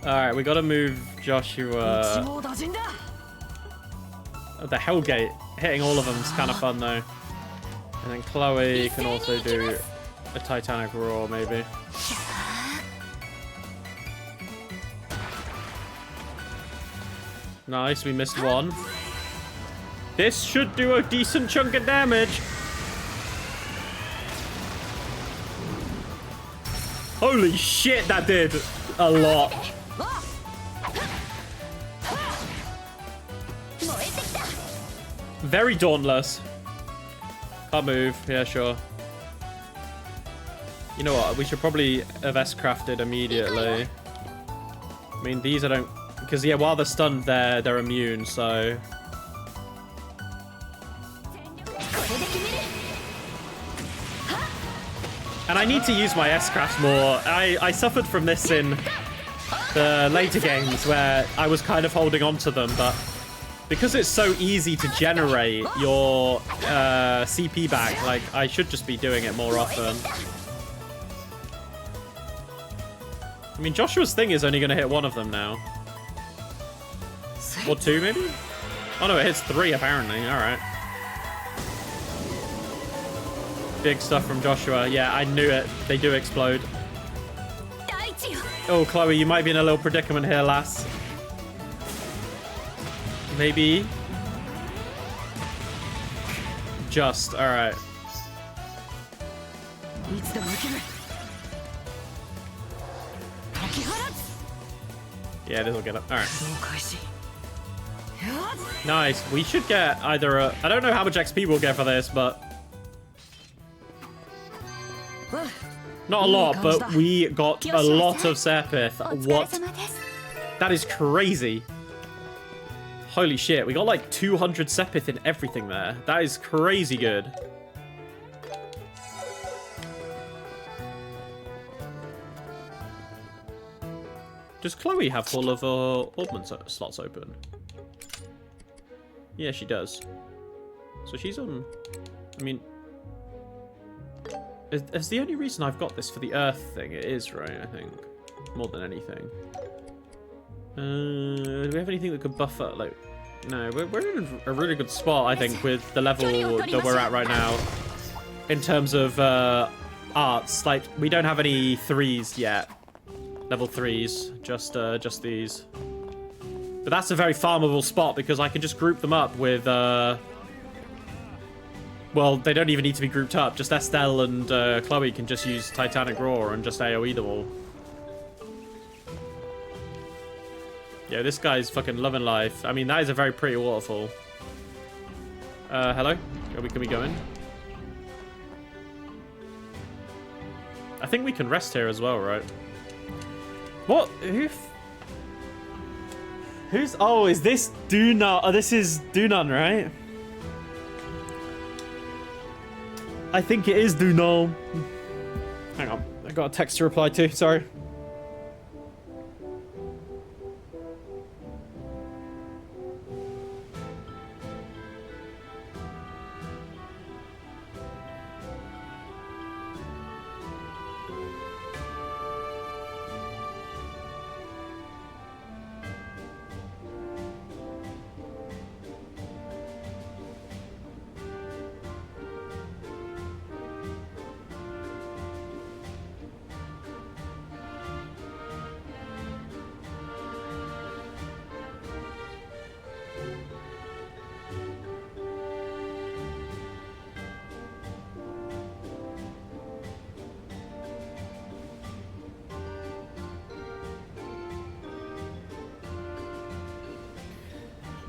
Alright, we gotta move Joshua. Oh, the Hellgate. Hitting all of them is kind of fun though. And then Chloe can also do a Titanic Roar, maybe. Nice, we missed one. This should do a decent chunk of damage. Holy shit, that did a lot. Very dauntless. Can't move. Yeah, sure. You know what? We should probably have S-crafted immediately. I mean, these I don't... Because, yeah, while they're stunned, they're immune, so... And I need to use my S-crafts more. I suffered from this in the later games where I was kind of holding on to them, but because it's so easy to generate your CP back, like, I should just be doing it more often. I mean, Joshua's thing is only going to hit one of them now. Or two, maybe? Oh, no, it hits three, apparently. All right. Big stuff from Joshua. Yeah, I knew it. They do explode. Oh, Chloe, you might be in a little predicament here, lass. Maybe. Just. All right. Yeah, this will get up. All right. Nice. We should get either a... I don't know how much XP we'll get for this, but... Not a lot, but we got a lot of Serpith. What? That is crazy. Holy shit, we got like 200 Serpith in everything there. That is crazy good. Does Chloe have all of her augment slots open? Yeah, she does. So she's on... I mean... Is the only reason I've got this for the Earth thing? It is, right, I think. More than anything. Do we have anything that could buff up? Like, no, we're in a really good spot, I think, with the level that we're at right now. In terms of arts. Like, we don't have any 3s yet. Level 3s. Just these. But that's a very farmable spot because I can just group them up with... Well, they don't even need to be grouped up. Just Estelle and Chloe can just use Titanic Roar and just AoE them all. Yeah, this guy's fucking loving life. I mean, that is a very pretty waterfall. Hello? Can we go in? I think we can rest here as well, right? What? Who's... Oh, is this Dunan? Oh, this is Dunan, right? I think it is Dunan. Hang on. I got a text to reply to. Sorry.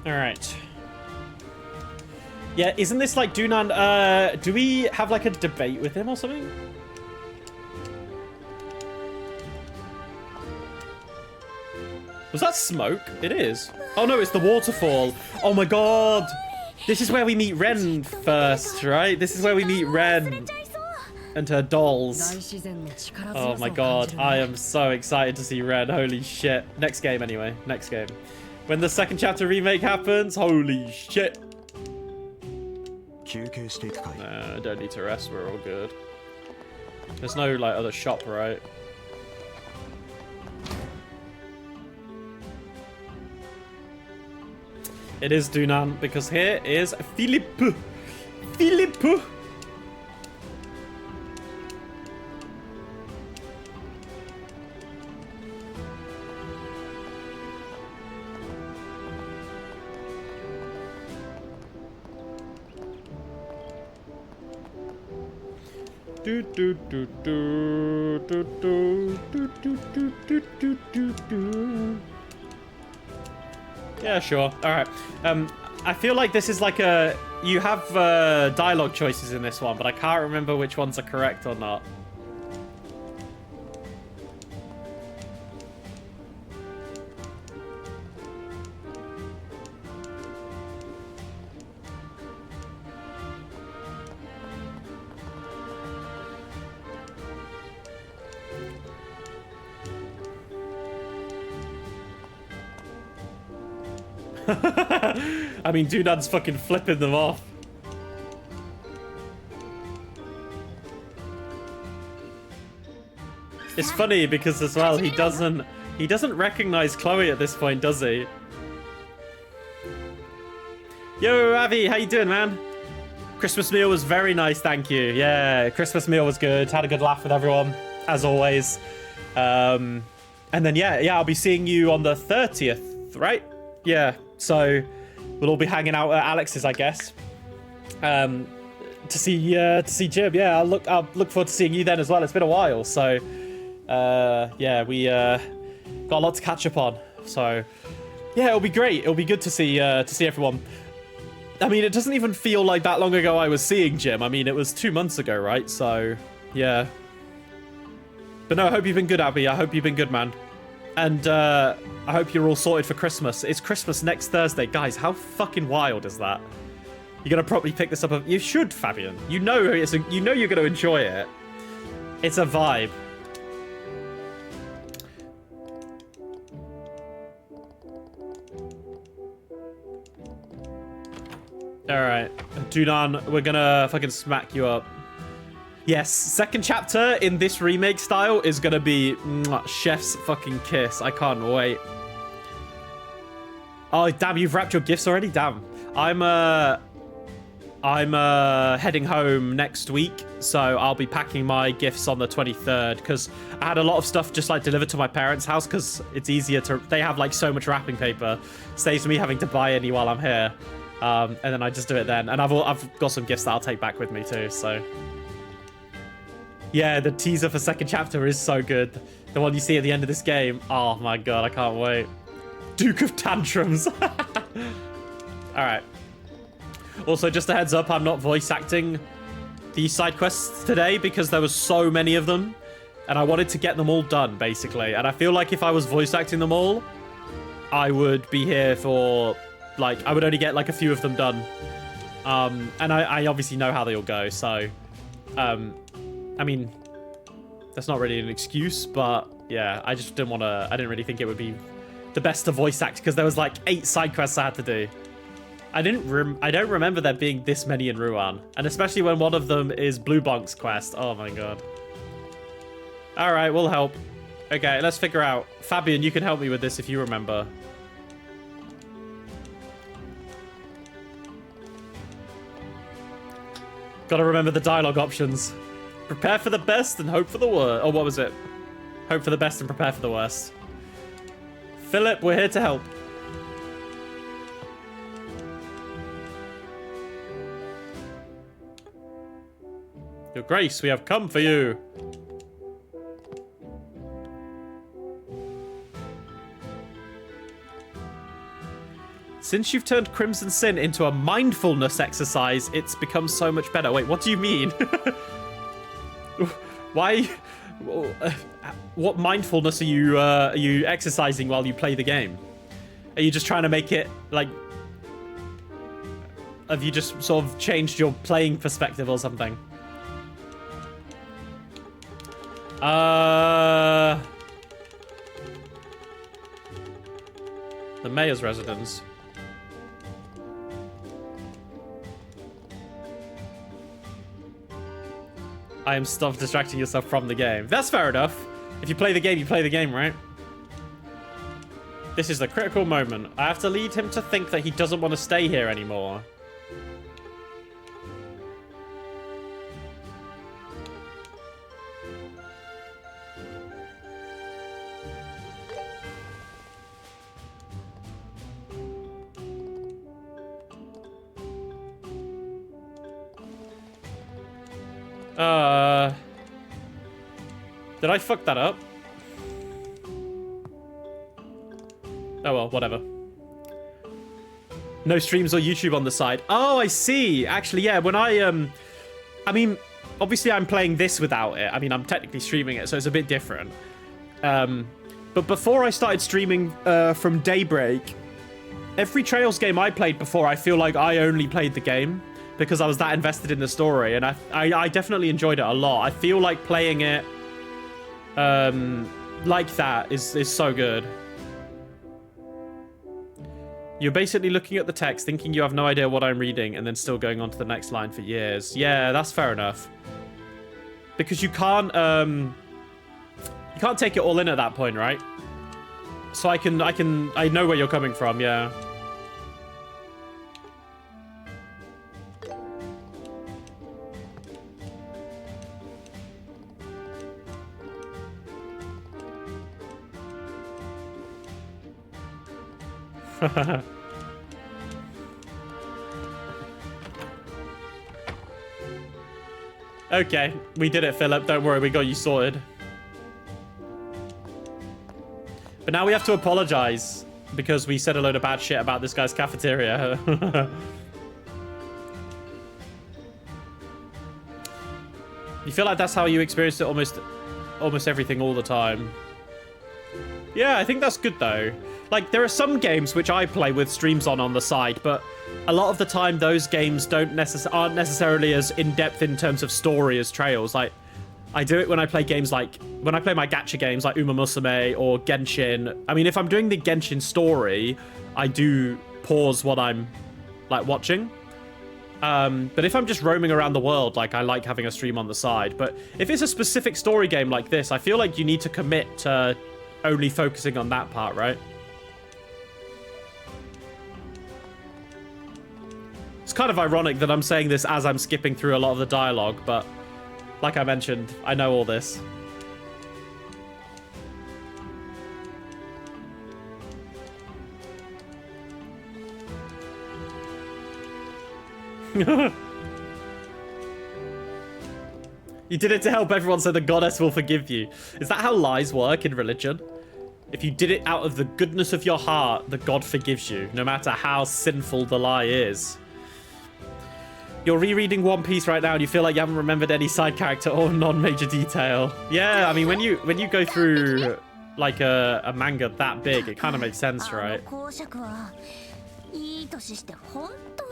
Alright. Yeah, isn't this like Dunan? Do we have like a debate with him or something? Was that smoke? It is. Oh no, it's the waterfall. Oh my god. This is where we meet Ren first, right? This is where we meet Ren and her dolls. Oh my god, I am so excited to see Ren. Holy shit. Next game anyway, next game. When the second chapter remake happens, holy shit. I don't need to rest, we're all good. There's no like other shop, right? It is Dunan, because here is Philippe. Philippe! Do do do do do do do do do do do do. Yeah, sure. All right. I feel like this is like a... You have dialogue choices in this one, but I can't remember which ones are correct or not. I mean, Dunan's fucking flipping them off. It's funny because as well, he doesn't recognize Chloe at this point, does he? Yo, Avi, how you doing, man? Christmas meal was very nice, thank you. Yeah, Christmas meal was good. Had a good laugh with everyone, as always. And then, yeah, I'll be seeing you on the 30th, right? Yeah, so we'll all be hanging out at Alex's, I guess. To see Jim. Yeah, I'll look forward to seeing you then as well. It's been a while, so yeah, we got a lot to catch up on. So yeah, it'll be great. It'll be good to see everyone. I mean, it doesn't even feel like that long ago I was seeing Jim. I mean, it was 2 months ago, right? So, yeah. But no, I hope you've been good, Abby. I hope you've been good, man. And I hope you're all sorted for Christmas. It's Christmas next Thursday. Guys, how fucking wild is that? You're going to probably pick this up. You should, Fabian. You know you're going to enjoy it. It's a vibe. Alright, Dunan, we're gonna fucking smack you up. Yes, second chapter in this remake style is gonna be chef's fucking kiss. I can't wait. Oh, damn, you've wrapped your gifts already? Damn. I'm heading home next week, so I'll be packing my gifts on the 23rd, because I had a lot of stuff just like delivered to my parents' house, because it's easier to... They have like so much wrapping paper. Saves me having to buy any while I'm here. And then I just do it then. And I've got some gifts that I'll take back with me too, so... Yeah, the teaser for second chapter is so good. The one you see at the end of this game. Oh my god, I can't wait. Duke of Tantrums. Alright. Also, just a heads up, I'm not voice acting these side quests today because there was so many of them. And I wanted to get them all done, basically. And I feel like if I was voice acting them all, I would be here for... Like, I would only get, like, a few of them done. And I obviously know how they all go, so... I mean, that's not really an excuse, but, yeah, I just didn't want to... I didn't really think it would be the best to voice act, because there was, like, 8 side quests I had to do. I don't remember there being this many in Ruan. And especially when one of them is Blue Bonk's quest. Oh, my god. Alright, we'll help. Okay, let's figure out. Fabian, you can help me with this if you remember. Gotta remember the dialogue options. Prepare for the best and hope for the worst. Oh, what was it? Hope for the best and prepare for the worst. Philip, we're here to help. Your Grace, we have come for you. Since you've turned Crimson Sin into a mindfulness exercise, it's become so much better. Wait, what do you mean? Why? What mindfulness are you exercising while you play the game? Are you just trying to make it, like... Have you just sort of changed your playing perspective or something? The mayor's residence. I am stuff distracting yourself from the game. That's fair enough. If you play the game, you play the game, right? This is the critical moment. I have to lead him to think that he doesn't want to stay here anymore. Did I fuck that up? Oh well, whatever. No streams or YouTube on the side. Oh, I see. Actually, yeah, when I mean, obviously I'm playing this without it. I mean, I'm technically streaming it, so it's a bit different. But before I started streaming from Daybreak, every Trails game I played before, I feel like I only played the game because I was that invested in the story, and I definitely enjoyed it a lot. I feel like playing it like that is so good. You're basically looking at the text, thinking you have no idea what I'm reading, and then still going on to the next line for years. Yeah, that's fair enough. Because you can't take it all in at that point, right? So I know where you're coming from, yeah. Okay, we did it, Philip. Don't worry, we got you sorted. But now we have to apologize because we said a load of bad shit about this guy's cafeteria. You feel like that's how you experienced it almost everything all the time. Yeah, I think that's good though. Like, there are some games which I play with streams on the side, but a lot of the time those games aren't necessarily as in-depth in terms of story as Trails. Like, I do it when I play games like, when I play my gacha games like Uma Musume or Genshin. I mean, if I'm doing the Genshin story, I do pause what I'm, like, watching. But if I'm just roaming around the world, like, I like having a stream on the side. But if it's a specific story game like this, I feel like you need to commit to only focusing on that part, right? It's kind of ironic that I'm saying this as I'm skipping through a lot of the dialogue, but like I mentioned, I know all this. You did it to help everyone so the goddess will forgive you. Is that how lies work in religion? If you did it out of the goodness of your heart, the God forgives you, no matter how sinful the lie is. You're rereading One Piece right now and you feel like you haven't remembered any side character or non-major detail. Yeah, I mean, when you go through like a manga that big, it kind of makes sense, right?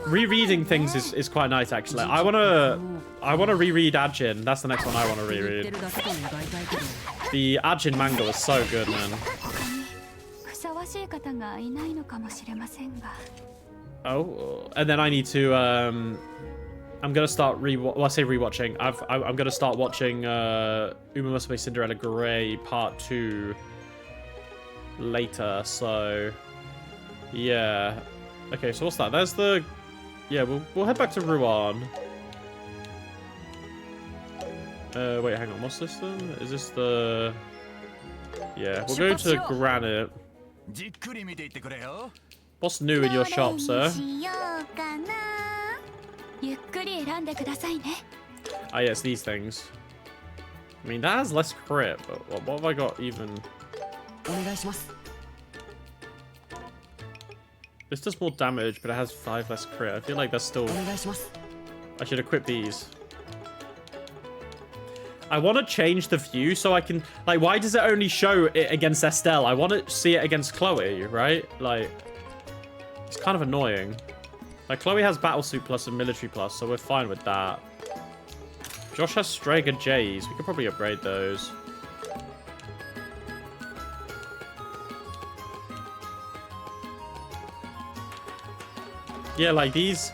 Rereading things is quite nice, actually. I wanna reread Ajin. That's the next one I want to reread. The Ajin manga was so good, man. Oh, and then I need to I'm gonna start rewatching. I'm gonna start watching Uma Musume Cinderella Grey Part 2 later. So yeah. Okay, so what's that? There's the... Yeah, we'll head back to Ruan. Wait, hang on. What's this then? Is this the... Yeah, we'll go to Granite. What's new in your shop, sir? Ah, yes, these things. I mean, that has less crit, but what have I got even... This does more damage, but it has 5 less crit. I feel like that's still... I should equip these. I want to change the view so I can... Like, why does it only show it against Estelle? I want to see it against Chloe, right? Like, it's kind of annoying. Like, Chloe has Battlesuit Plus and Military Plus, so we're fine with that. Josh has Strager J's. We could probably upgrade those. Yeah, like these...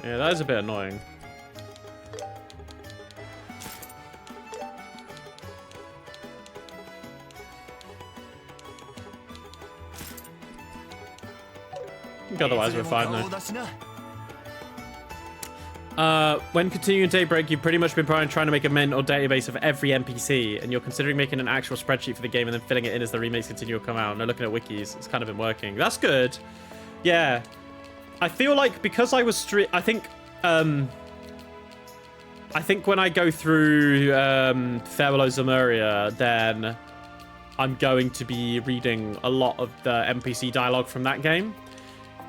Yeah, that is a bit annoying. I think otherwise we're fine though. When continuing Daybreak, you've pretty much been trying to make a mint or database of every NPC, and you're considering making an actual spreadsheet for the game and then filling it in as the remakes continue to come out. No, looking at wikis, it's kind of been working. That's good. Yeah. I feel like because I was I think when I go through Farewell of Zemuria, then I'm going to be reading a lot of the NPC dialogue from that game.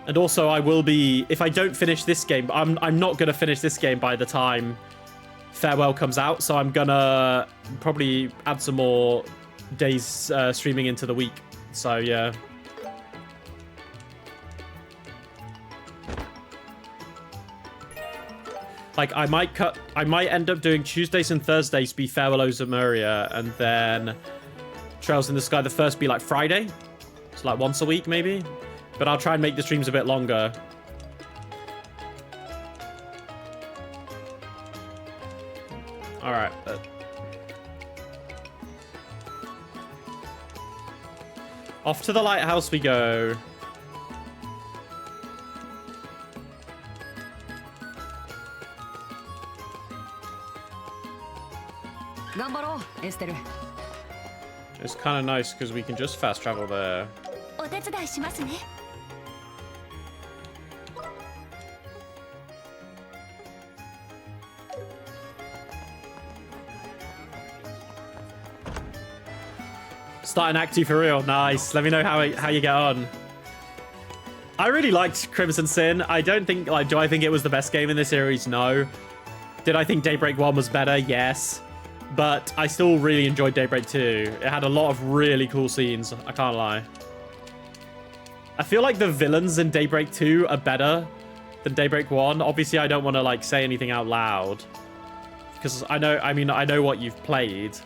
And also, I will be, if I don't finish this game, I'm not going to finish this game by the time Farewell comes out, so I'm going to probably add some more days streaming into the week. So, yeah. Like, I might end up doing Tuesdays and Thursdays be Farewell Ozamuria, and then Trails in the Sky, the first be like Friday. It's like once a week, maybe. But I'll try and make the streams a bit longer. Alright. Off to the lighthouse we go. It's kind of nice because we can just fast travel there. Starting Act 2 for real. Nice. Let me know how you get on. I really liked Crimson Sin. I don't think, like, do I think it was the best game in the series? No. Did I think Daybreak 1 was better? Yes. But I still really enjoyed Daybreak 2. It had a lot of really cool scenes. I can't lie. I feel like the villains in Daybreak 2 are better than Daybreak 1. Obviously, I don't want to, like, say anything out loud. Because I know what you've played.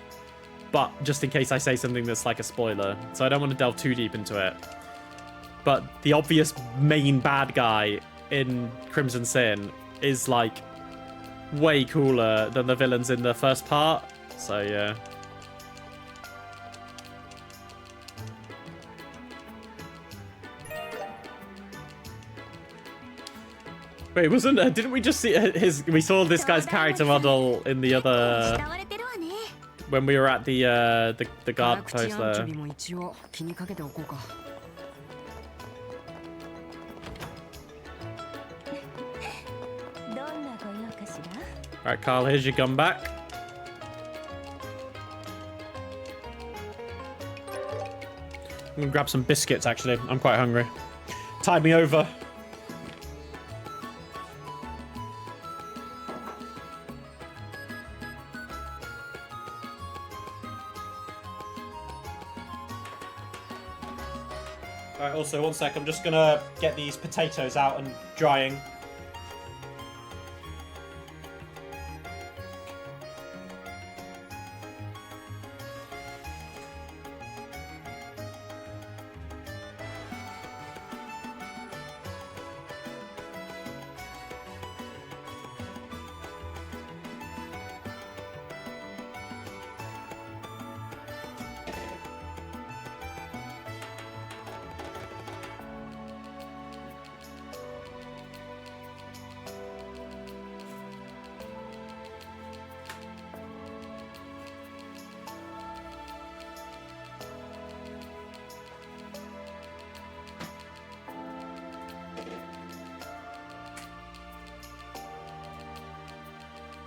But just in case I say something that's like a spoiler. So I don't want to delve too deep into it. But the obvious main bad guy in Crimson Sin is like way cooler than the villains in the first part. So yeah. Wait, didn't we just see we saw this guy's character model in the other, when we were at the guard post there. Alright, Carl, here's your gun back. I'm gonna grab some biscuits, actually. I'm quite hungry. Tide me over. Alright, also, one sec. I'm just gonna get these potatoes out and drying.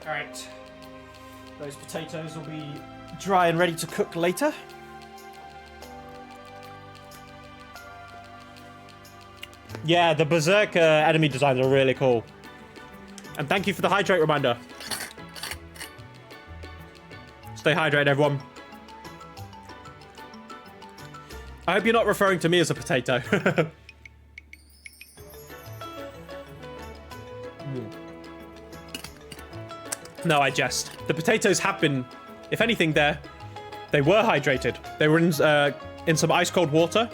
Alright, those potatoes will be dry and ready to cook later. Yeah, the Berserker enemy designs are really cool. And thank you for the hydrate reminder. Stay hydrated, everyone. I hope you're not referring to me as a potato. No, I jest. The potatoes have been, if anything, they were hydrated. They were in some ice cold water,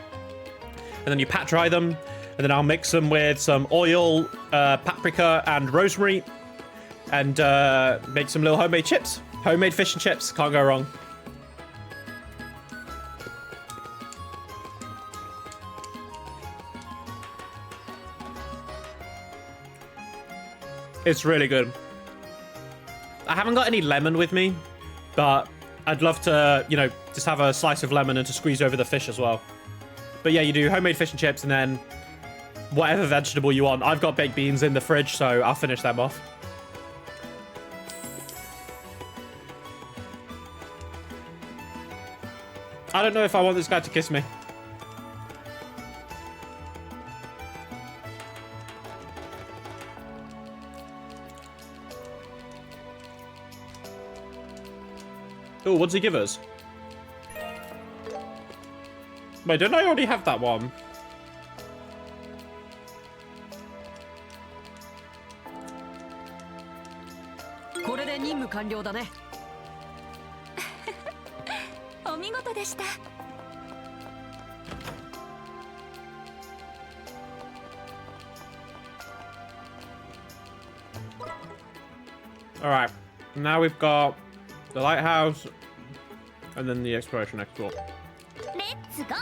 and then you pat dry them, and then I'll mix them with some oil, paprika, and rosemary, and make some little homemade chips. Homemade fish and chips. Can't go wrong. It's really good. I haven't got any lemon with me, but I'd love to, you know, just have a slice of lemon and to squeeze over the fish as well. But yeah, you do homemade fish and chips and then whatever vegetable you want. I've got baked beans in the fridge, so I'll finish them off. I don't know if I want this guy to kiss me. Oh, what does he give us? Wait, didn't I already have that one? 完了だね。お見事でした。All right, now we've got the lighthouse and then the exploration export. Let's go.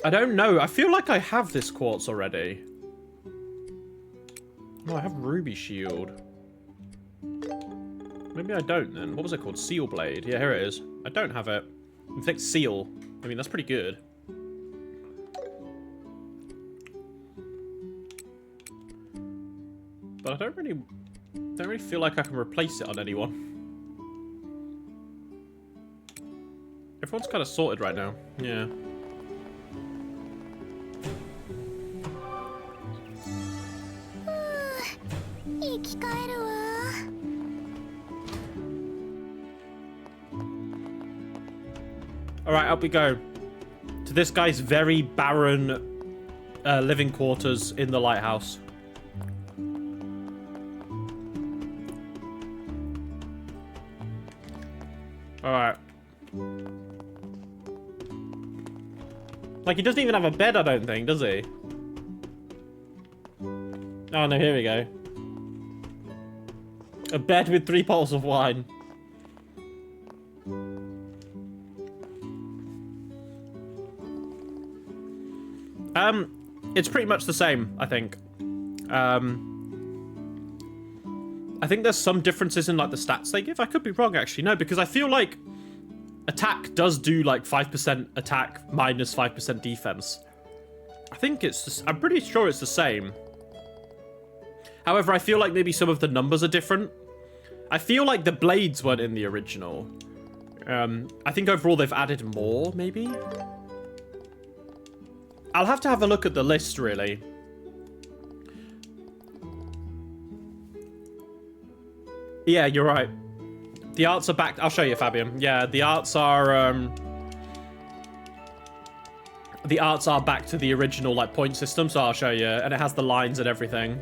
I don't know. I feel like I have this quartz already. No, I have ruby shield. Maybe I don't then. What was it called? Seal blade. Yeah, here it is. I don't have it. Inflict seal. I mean, that's pretty good. But I don't really feel like I can replace it on anyone. Everyone's kind of sorted right now. Yeah. Alright, up we go. To this guy's very barren living quarters in the lighthouse. Alright. Like, he doesn't even have a bed, I don't think, does he? Oh, no, here we go. A bed with 3 bottles of wine. It's pretty much the same, I think. I think there's some differences in, like, the stats they give. I could be wrong, actually. No, because I feel like attack does do, like, 5% attack minus 5% defense. I think it's just, I'm pretty sure it's the same. However, I feel like maybe some of the numbers are different. I feel like the blades weren't in the original. I think overall they've added more, maybe? I'll have to have a look at the list, really. Yeah, you're right. The arts are back. I'll show you, Fabian. Yeah, the arts are back to the original, like, point system, so I'll show you. And it has the lines and everything.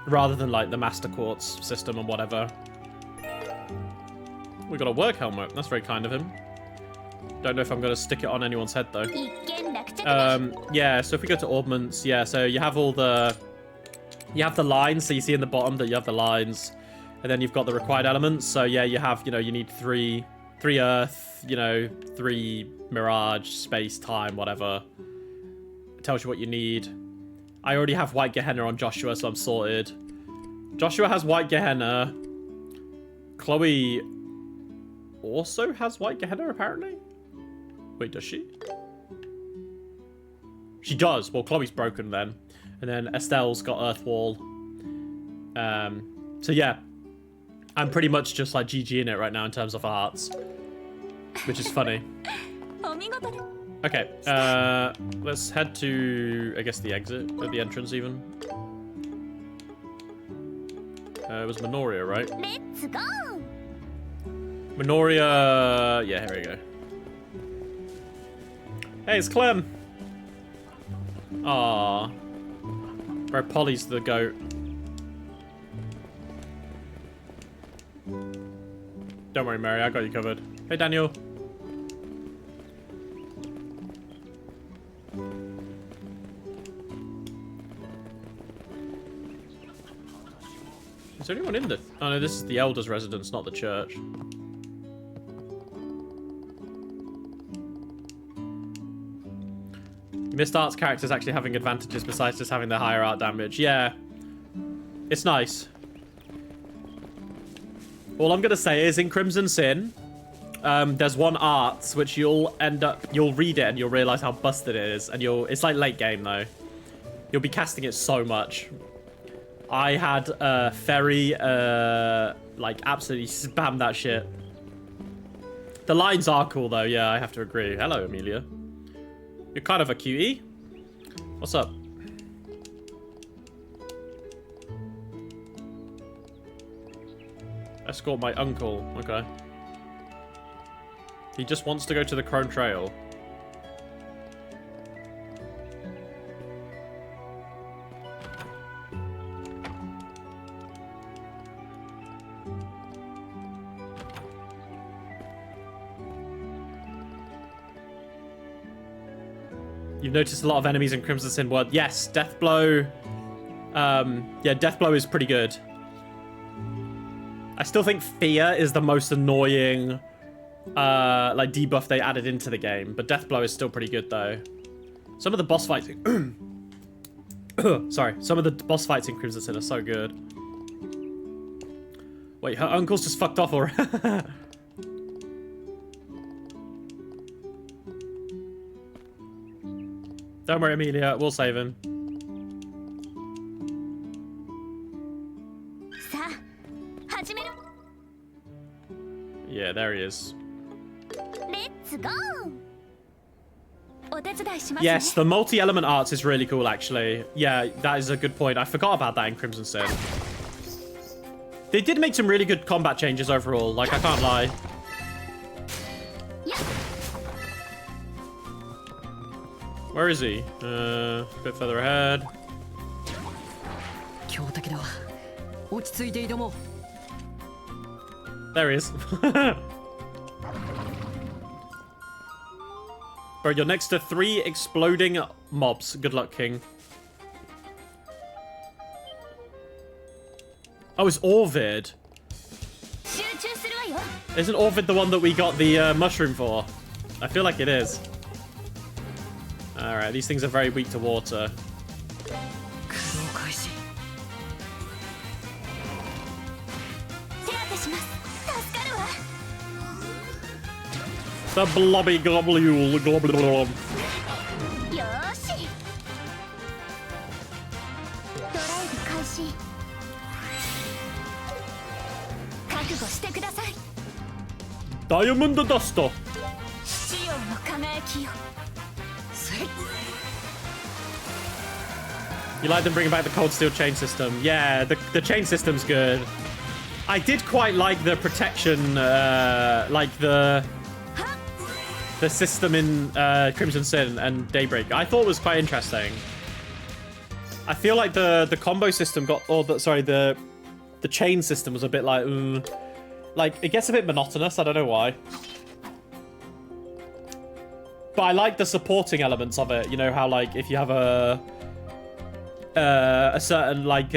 Rather than, like, the Master Quartz system and whatever. We got a work helmet. That's very kind of him. Don't know if I'm going to stick it on anyone's head, though. Yeah, so if we go to Augments, yeah, so you have all the... You have the lines, so you see in the bottom that you have the lines. And then you've got the required elements. So, yeah, you have, you know, you need three Earth, you know, 3 Mirage, space, time, whatever. It tells you what you need. I already have White Gehenna on Joshua, so I'm sorted. Joshua has White Gehenna. Chloe also has White Gehenna, apparently? Wait, does she? She does. Well, Chloe's broken then. And then Estelle's got Earth Wall. So yeah. I'm pretty much just like GG in it right now in terms of arts. Which is funny. Okay, let's head to, I guess, the exit, or the entrance even. It was Minoria, right? Let's go. Minoria, yeah, here we go. Hey, it's Clem. Aww. Bro, Polly's the goat. Don't worry, Mary, I got you covered. Hey, Daniel. Is there anyone in the... Oh, no, this is the Elder's residence, not the church. You missed arts characters actually having advantages besides just having the higher art damage. Yeah. It's nice. All I'm going to say is in Crimson Sin, there's one arts which you'll read it and you'll realize how busted it is. And it's like late game though. You'll be casting it so much. I had Ferry, like, absolutely spam that shit. The lines are cool, though. Yeah, I have to agree. Hello, Amelia. You're kind of a cutie. What's up? Escort my uncle. Okay. He just wants to go to the Crone Trail. You've noticed a lot of enemies in Crimson Sin World. Yes, Deathblow. Yeah, Deathblow is pretty good. I still think Fear is the most annoying like debuff they added into the game, but Deathblow is still pretty good though. Some of the boss fights sorry, some of the boss fights in Crimson Sin are so good. Wait, her uncle's just fucked off already. Don't worry, Amelia, we'll save him. Yeah, there he is. Let's go. Yes, the multi-element arts is really cool, actually. Yeah, that is a good point. I forgot about that in Crimson Sin. They did make some really good combat changes overall, like, I can't lie. Where is he? A bit further ahead. There he is. Bro, you're next to 3 exploding mobs. Good luck, King. Oh, it's Orvid. Isn't Orvid the one that we got the mushroom for? I feel like it is. Alright, these things are very weak to water. The blobby globule globule. Diamond Duster. You like them bringing back the cold steel chain system? Yeah, the chain system's good. I did quite like the protection, like the system in Crimson Sin and Daybreak. I thought it was quite interesting. I feel like the combo system got, or the chain system was a bit like, like it gets a bit monotonous. I don't know why. But I like the supporting elements of it. You know how like if you have a certain like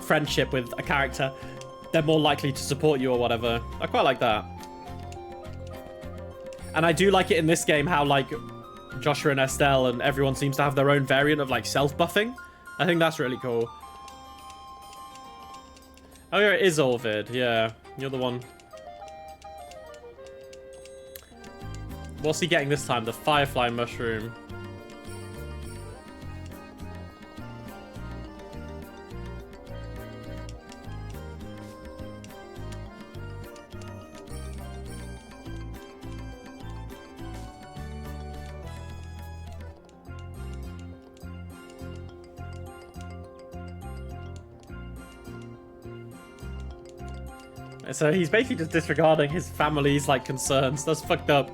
friendship with a character, they're more likely to support you or whatever. I quite like that. And I do like it in this game how like Joshua and Estelle and everyone seems to have their own variant of like self-buffing. I think that's really cool. Oh yeah, it is Orvid. Yeah, you're the one. What's he getting this time? The Firefly Mushroom. So he's basically just disregarding his family's like concerns. That's fucked up.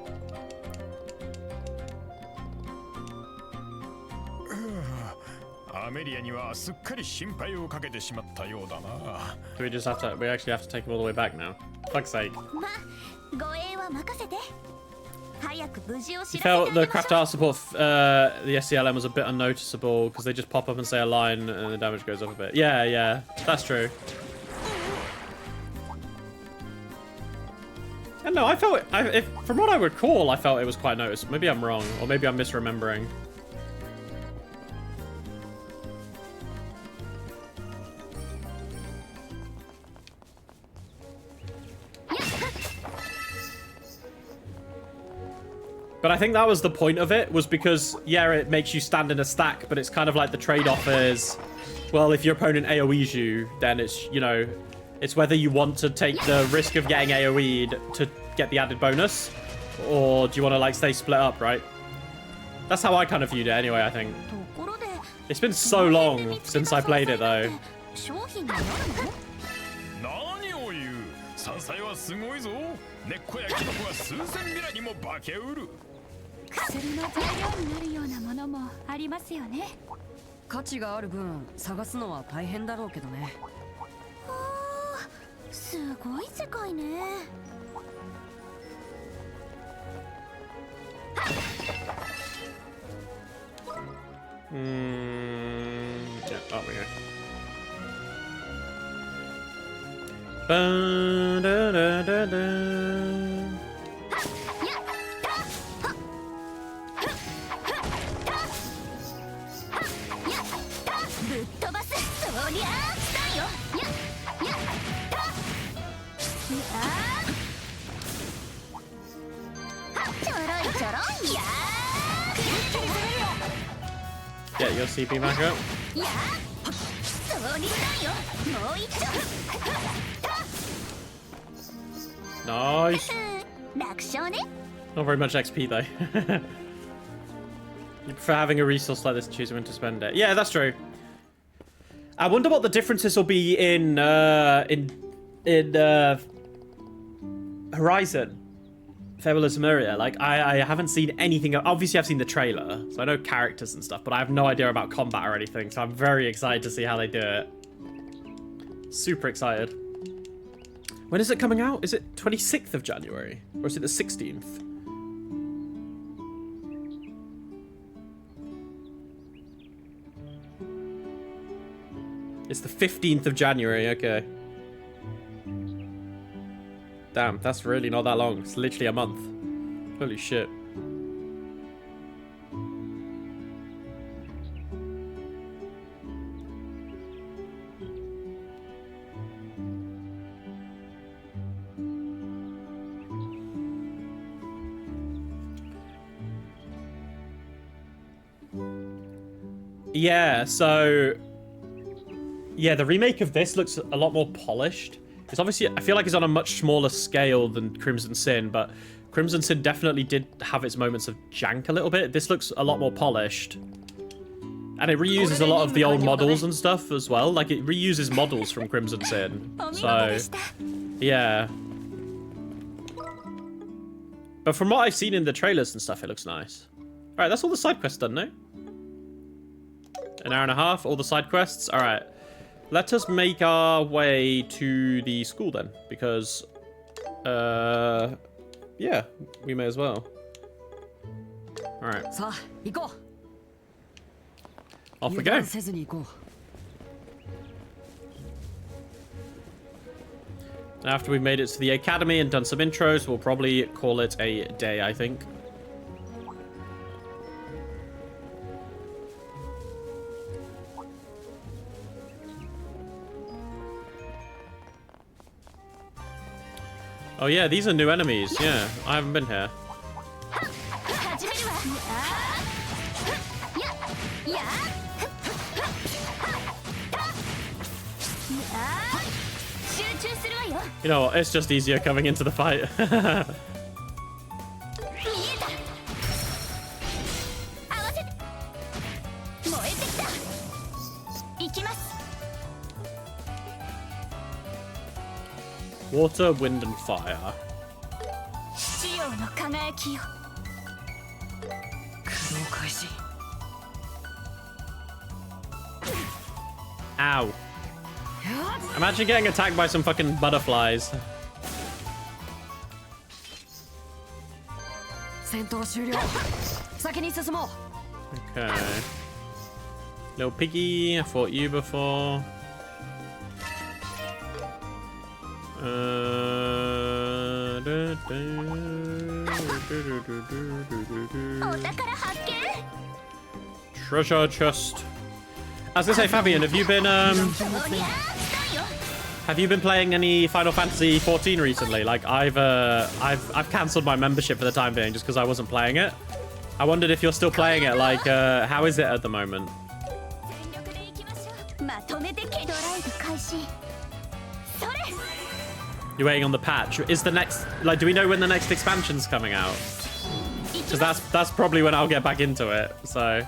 Do we just have to? We actually have to take him all the way back now. Fuck's sake. You felt the craft art support, the SCLM was a bit unnoticeable because they just pop up and say a line and the damage goes up a bit. Yeah, yeah, that's true. And no, I felt it, from what I recall, I felt it was quite noticeable. Maybe I'm wrong, or maybe I'm misremembering. But I think that was the point of it, was because, yeah, it makes you stand in a stack, but it's kind of like the trade-off is, well, if your opponent AoEs you, then it's, you know, it's whether you want to take the risk of getting AoE'd to get the added bonus, or do you want to, like, stay split up, right? That's how I kind of viewed it anyway, I think. It's been so long since I played it, though. Yeah, oh, we go. Ba-da-da-da-da. ぶっ飛ばすそりゃあ来たよややたやちょろいちょろいや Get your CP back up. やそりだよもう一丁 Nice. 楽勝ね Not very much XP though. You prefer having a resource like this and choosing when to spend it. Yeah, that's true. I wonder what the differences will be in Horizon. Fabulous Maria. Like I haven't seen anything. Obviously, I've seen the trailer, so I know characters and stuff, but I have no idea about combat or anything. So I'm very excited to see how they do it. Super excited. When is it coming out? Is it 26th of January? Or is it the 16th? It's the 15th of January, okay. Damn, that's really not that long. It's literally a month. Holy shit. Yeah, so... Yeah, the remake of this looks a lot more polished. It's obviously, I feel like it's on a much smaller scale than Crimson Sin, but Crimson Sin definitely did have its moments of jank a little bit. This looks a lot more polished. And it reuses a lot of the old models and stuff as well. Like, it reuses models from Crimson Sin. So, yeah. But from what I've seen in the trailers and stuff, it looks nice. Alright, that's all the side quests done, no? An hour and a half, all the side quests. Alright. Let us make our way to the school then, because, yeah, we may as well. All right. Off we go. After we've made it to the academy and done some intros, we'll probably call it a day, I think. Oh yeah, these are new enemies. Yeah, I haven't been here. You know what? It's just easier coming into the fight. Water, wind, and fire. Ow. Imagine getting attacked by some fucking butterflies. Okay. Little piggy, I fought you before. Treasure chest. I was gonna say, Fabian, have you been playing any Final Fantasy 14 recently? Like, I've cancelled my membership for the time being just because I wasn't playing it. I wondered if you're still playing it. Like, how is it at the moment? You're waiting on the patch. Is the next, like, do we know when the next expansion's coming out? Because that's probably when I'll get back into it. So.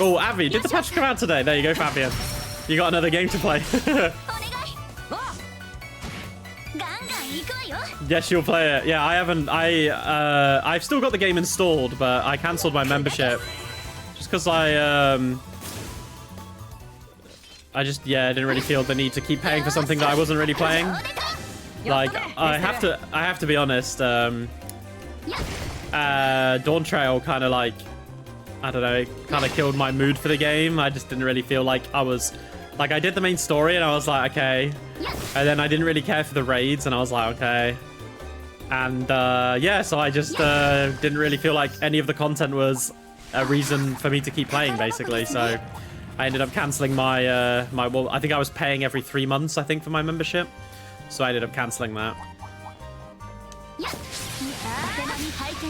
Oh, Avi, did the patch come out today? There you go, Fabian. You got another game to play. Yes, you'll play it. Yeah, I haven't. I've still got the game installed, but I cancelled my membership just because I yeah, I didn't really feel the need to keep paying for something that I wasn't really playing. Like, I have to be honest, Dawn Trail kind of like, I don't know, it kind of killed my mood for the game. I just didn't really feel like I was, like, I did the main story and I was like, okay. And then I didn't really care for the raids and I was like, okay. And yeah, so I just didn't really feel like any of the content was a reason for me to keep playing, basically. So I ended up canceling my, well, I think I was paying every 3 months, I think, for my membership. So I ended up canceling that.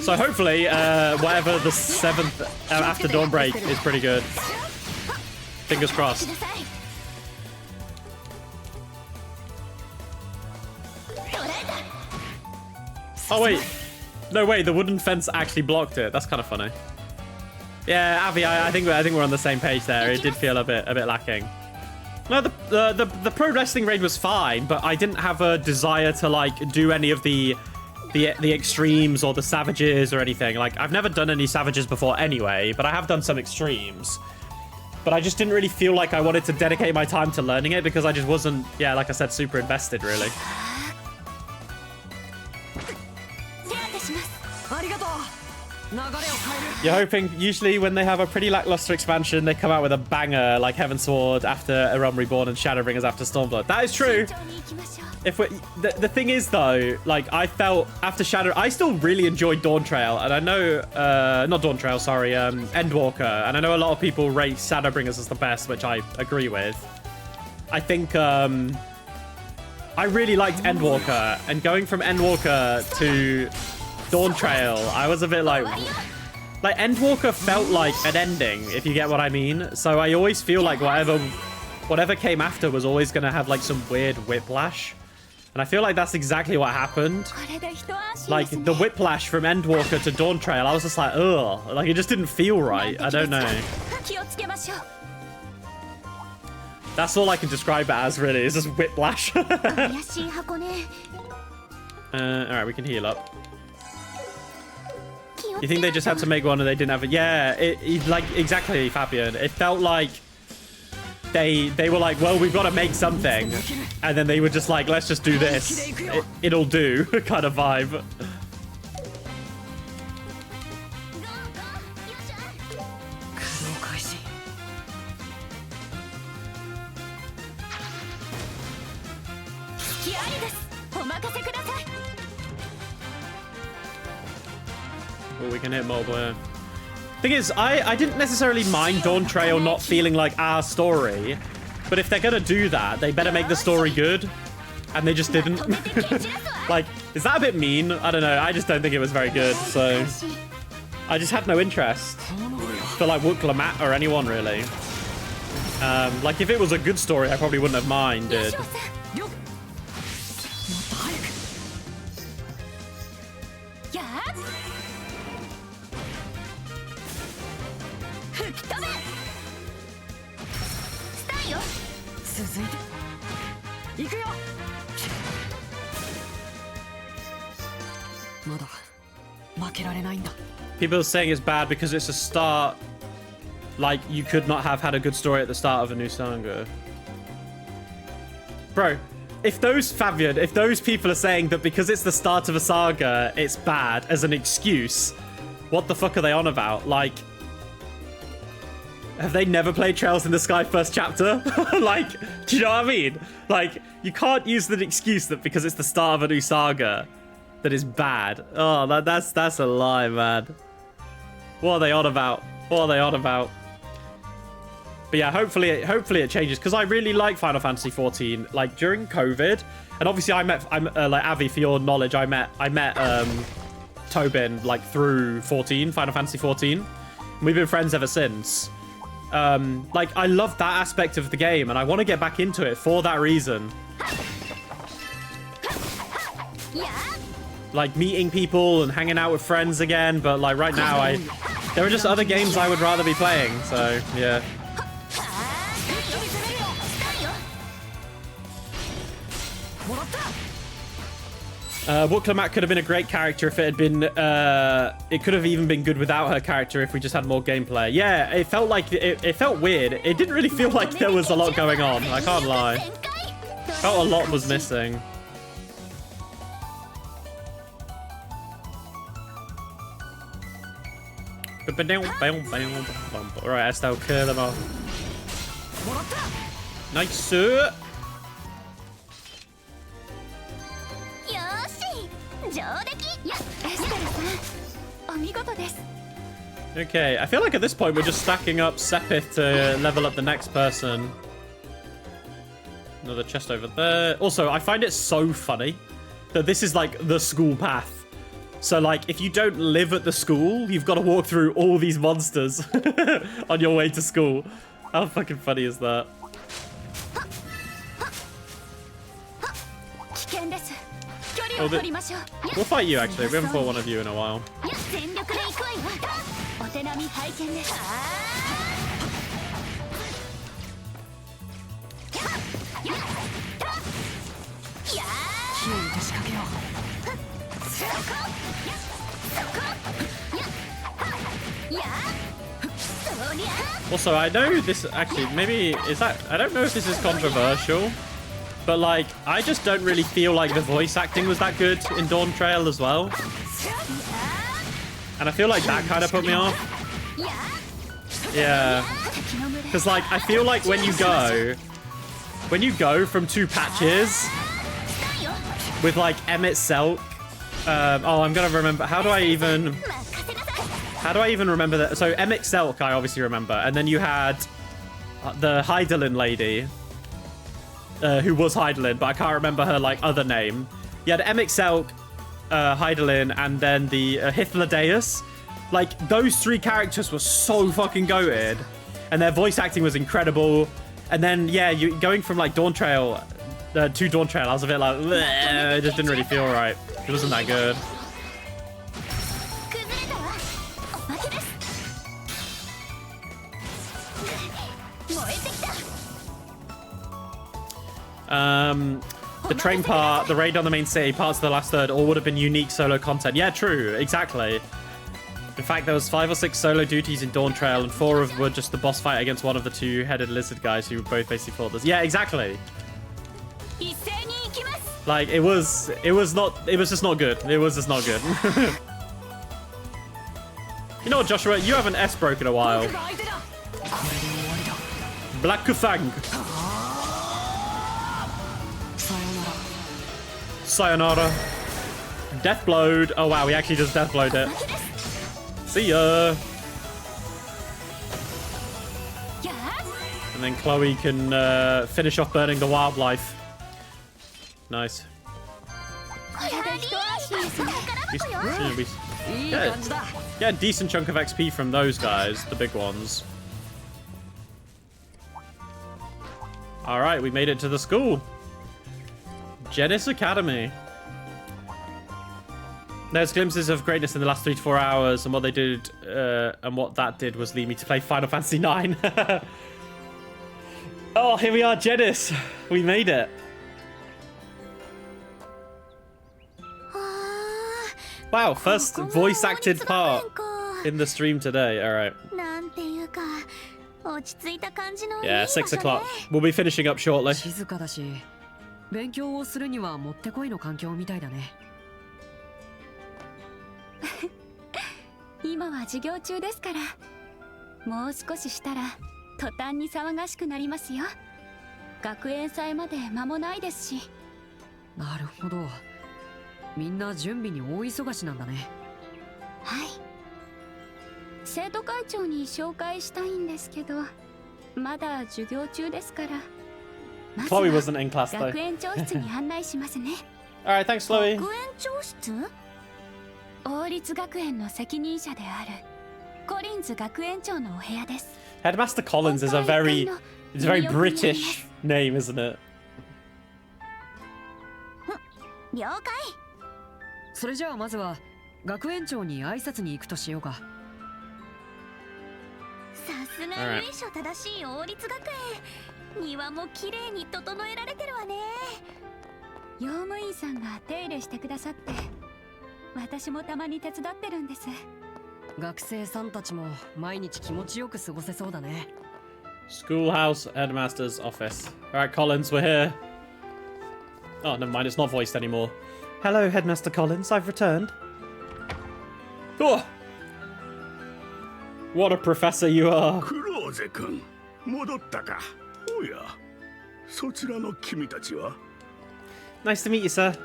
So hopefully, whatever the 7th after Dawnbreak is pretty good. Fingers crossed. Oh wait, no wait, the wooden fence actually blocked it. That's kind of funny. Yeah, Avi, I think we're on the same page there. It did feel a bit lacking. No, the pro wrestling raid was fine, but I didn't have a desire to like do any of the extremes or the savages or anything. Like, I've never done any savages before anyway, but I have done some extremes. But I just didn't really feel like I wanted to dedicate my time to learning it because I just wasn't, yeah, like I said, super invested really. You're hoping, usually when they have a pretty lackluster expansion, they come out with a banger like Heavensward after A Realm Reborn and Shadowbringers after Stormblood. That is true. If we, the thing is though, like I felt after Shadow, I still really enjoyed Dawn Trail, and I know, not Dawn Trail, sorry, Endwalker, and I know a lot of people rate Shadowbringers as the best, which I agree with. I think I really liked Endwalker, and going from Endwalker to Dawn Trail, I was a bit like Endwalker felt like an ending, if you get what I mean. So I always feel like whatever came after was always going to have like some weird whiplash. And I feel like that's exactly what happened. Like the whiplash from Endwalker to Dawn Trail, I was just like, ugh. Like it just didn't feel right. I don't know. That's all I can describe it as, really. It's just whiplash. Alright, we can heal up. You think they just had to make one and they didn't have it? Yeah, like, exactly, Fabian. It felt like they were like, well, we've got to make something. And then they were just like, let's just do this. It'll do, kind of vibe. Oh, we can hit mobile, yeah. Thing is, I didn't necessarily mind Dawn Trail not feeling like our story, but if they're gonna do that, they better make the story good, and they just didn't. Like, is that a bit mean? I don't know. I just don't think it was very good, so I just had no interest for like Wook Lamat or anyone really. Like if it was a good story, I probably wouldn't have minded. People are saying it's bad because it's a start. Like, you could not have had a good story at the start of a new saga. Bro, if those people are saying that because it's the start of a saga, it's bad as an excuse, what the fuck are they on about? Like, have they never played Trails in the Sky first chapter? Like, do you know what I mean? Like, you can't use the excuse that because it's the start of a new saga, that is bad. Oh, that's a lie, man. What are they on about? What are they on about? But yeah, hopefully it changes, because I really like Final Fantasy 14. Like during COVID, and obviously I'm like Avi, for your knowledge, I met Tobin like through Final Fantasy 14. And we've been friends ever since. Like I love that aspect of the game, and I want to get back into it for that reason. Like meeting people and hanging out with friends again, but like right now there are just other games I would rather be playing, so yeah. Wooklamat could have been a great character if it had been... it could have even been good without her character if we just had more gameplay. Yeah, it felt like... It felt weird. It didn't really feel like there was a lot going on. I can't lie. Felt a lot was missing. Alright, Estelle, clear them off. Nice, sir. Okay, I feel like at this point we're just stacking up Sepith to level up the next person. Another chest over there. Also, I find it so funny that this is like the school path. So like, if you don't live at the school, you've got to walk through all these monsters on your way to school. How fucking funny is that? Oh, we'll fight you actually. We haven't fought one of you in a while. Also, I know this actually, maybe, is that, I don't know if this is controversial, but like, I just don't really feel like the voice acting was that good in Dawn Trail as well. And I feel like that kind of put me off. Yeah. Because like, I feel like when you go from 2 patches with like Emmett Selk, oh, I'm gonna remember, how do I even remember that? So Emmett Selk, I obviously remember. And then you had the Hydaelyn lady, who was Hydaelyn, but I can't remember her like other name. You had Emmett Selk, Hydaelyn, and then the Hythlodaeus. Like, those 3 characters were so fucking goated. And their voice acting was incredible. And then, yeah, you going from like Dawn Trail to Dawn Trail, I was a bit like, bleh, it just didn't really feel right. It wasn't that good. The train part, the raid on the main city, parts of the last third, all would have been unique solo content. Yeah, true, exactly. In fact, there was 5 or 6 solo duties in Dawn Trail, and 4 of them were just the boss fight against one of the 2-headed lizard guys who both basically fought this. Yeah, exactly. Like, it was just not good. It was just not good. You know what, Joshua? You haven't S-broke in a while. Black Kufang. Sayonara. Deathblowed. Oh wow, we actually just deathblowed it. See ya. And then Chloe can finish off burning the wildlife. Nice. Yeah, decent chunk of XP from those guys, the big ones. Alright, we made it to the school. Jenis Academy. There's glimpses of greatness in the last 3 to 4 hours, and what they did, and what that did was lead me to play Final Fantasy IX. Oh, here we are, Jenis. We made it. Wow, first voice-acted part in the stream today. All right. Yeah, 6 o'clock. We'll be finishing up shortly. 勉強をするにはもってこいの環境みたいだね。今は授業中ですから、もう少ししたら途端に騒がしくなりますよ。学園祭まで間もないですし。なるほど。みんな準備に大忙しなんだね。はい。生徒会長に紹介したいんですけど、まだ授業中ですから。Chloe wasn't in class though. 学園長室に案内しますね。Alright, thanks, Chloe. 学園長室？王立学園の責任者であるコリンズ学園長のお部屋です。Headmaster Collins is a very British name, isn't it? 了解。それじゃあまずは学園長に挨拶に行くとしようか。さすが由緒正しい王立学園。庭も綺麗に整えられてるわね。用務員さんが手入れしてくださって、私もたまに手伝ってるんです。学生さんたちも毎日気持ちよく過ごせそうだね。 Schoolhouse headmaster's office. Alright, Collins, we're here. Oh, never mind, it's not voiced anymore. Hello, Headmaster Collins, I've returned. Oh! What a professor you are. クローゼ君、戻ったか。おや、そちらの君たちは？ Nice to meet you, sir.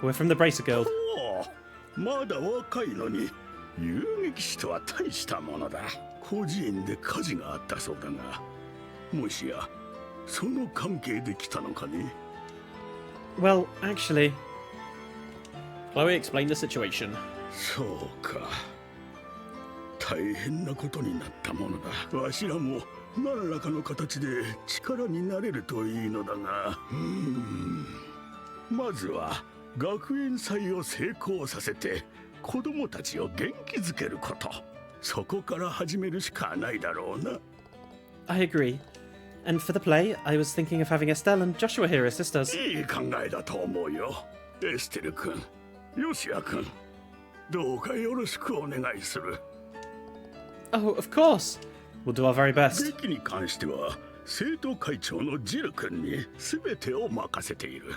We're from the Bracer Guild. おお、まだ若いのに遊撃士とは大したものだ。孤児院で火事があったそうだが、もしやその関係で来たのかね？ Well, actually... Chloe explained the situation. そうか。大変なことになったものだ。わしらも何らかの形で力になれるといいのだが、まずは学園祭を成功させて子供たちを元気づけること、そこから始めるしかないだろうな。 I agree. And for the play, I was thinking of having Estelle and Joshua here as sisters. いい考えだと思うよ。エステル君、ヨシア君、どうかよろしくお願いする。 Oh, of course. We'll do our very best. 劇に関しては生徒会長のジル君に全てを任せている。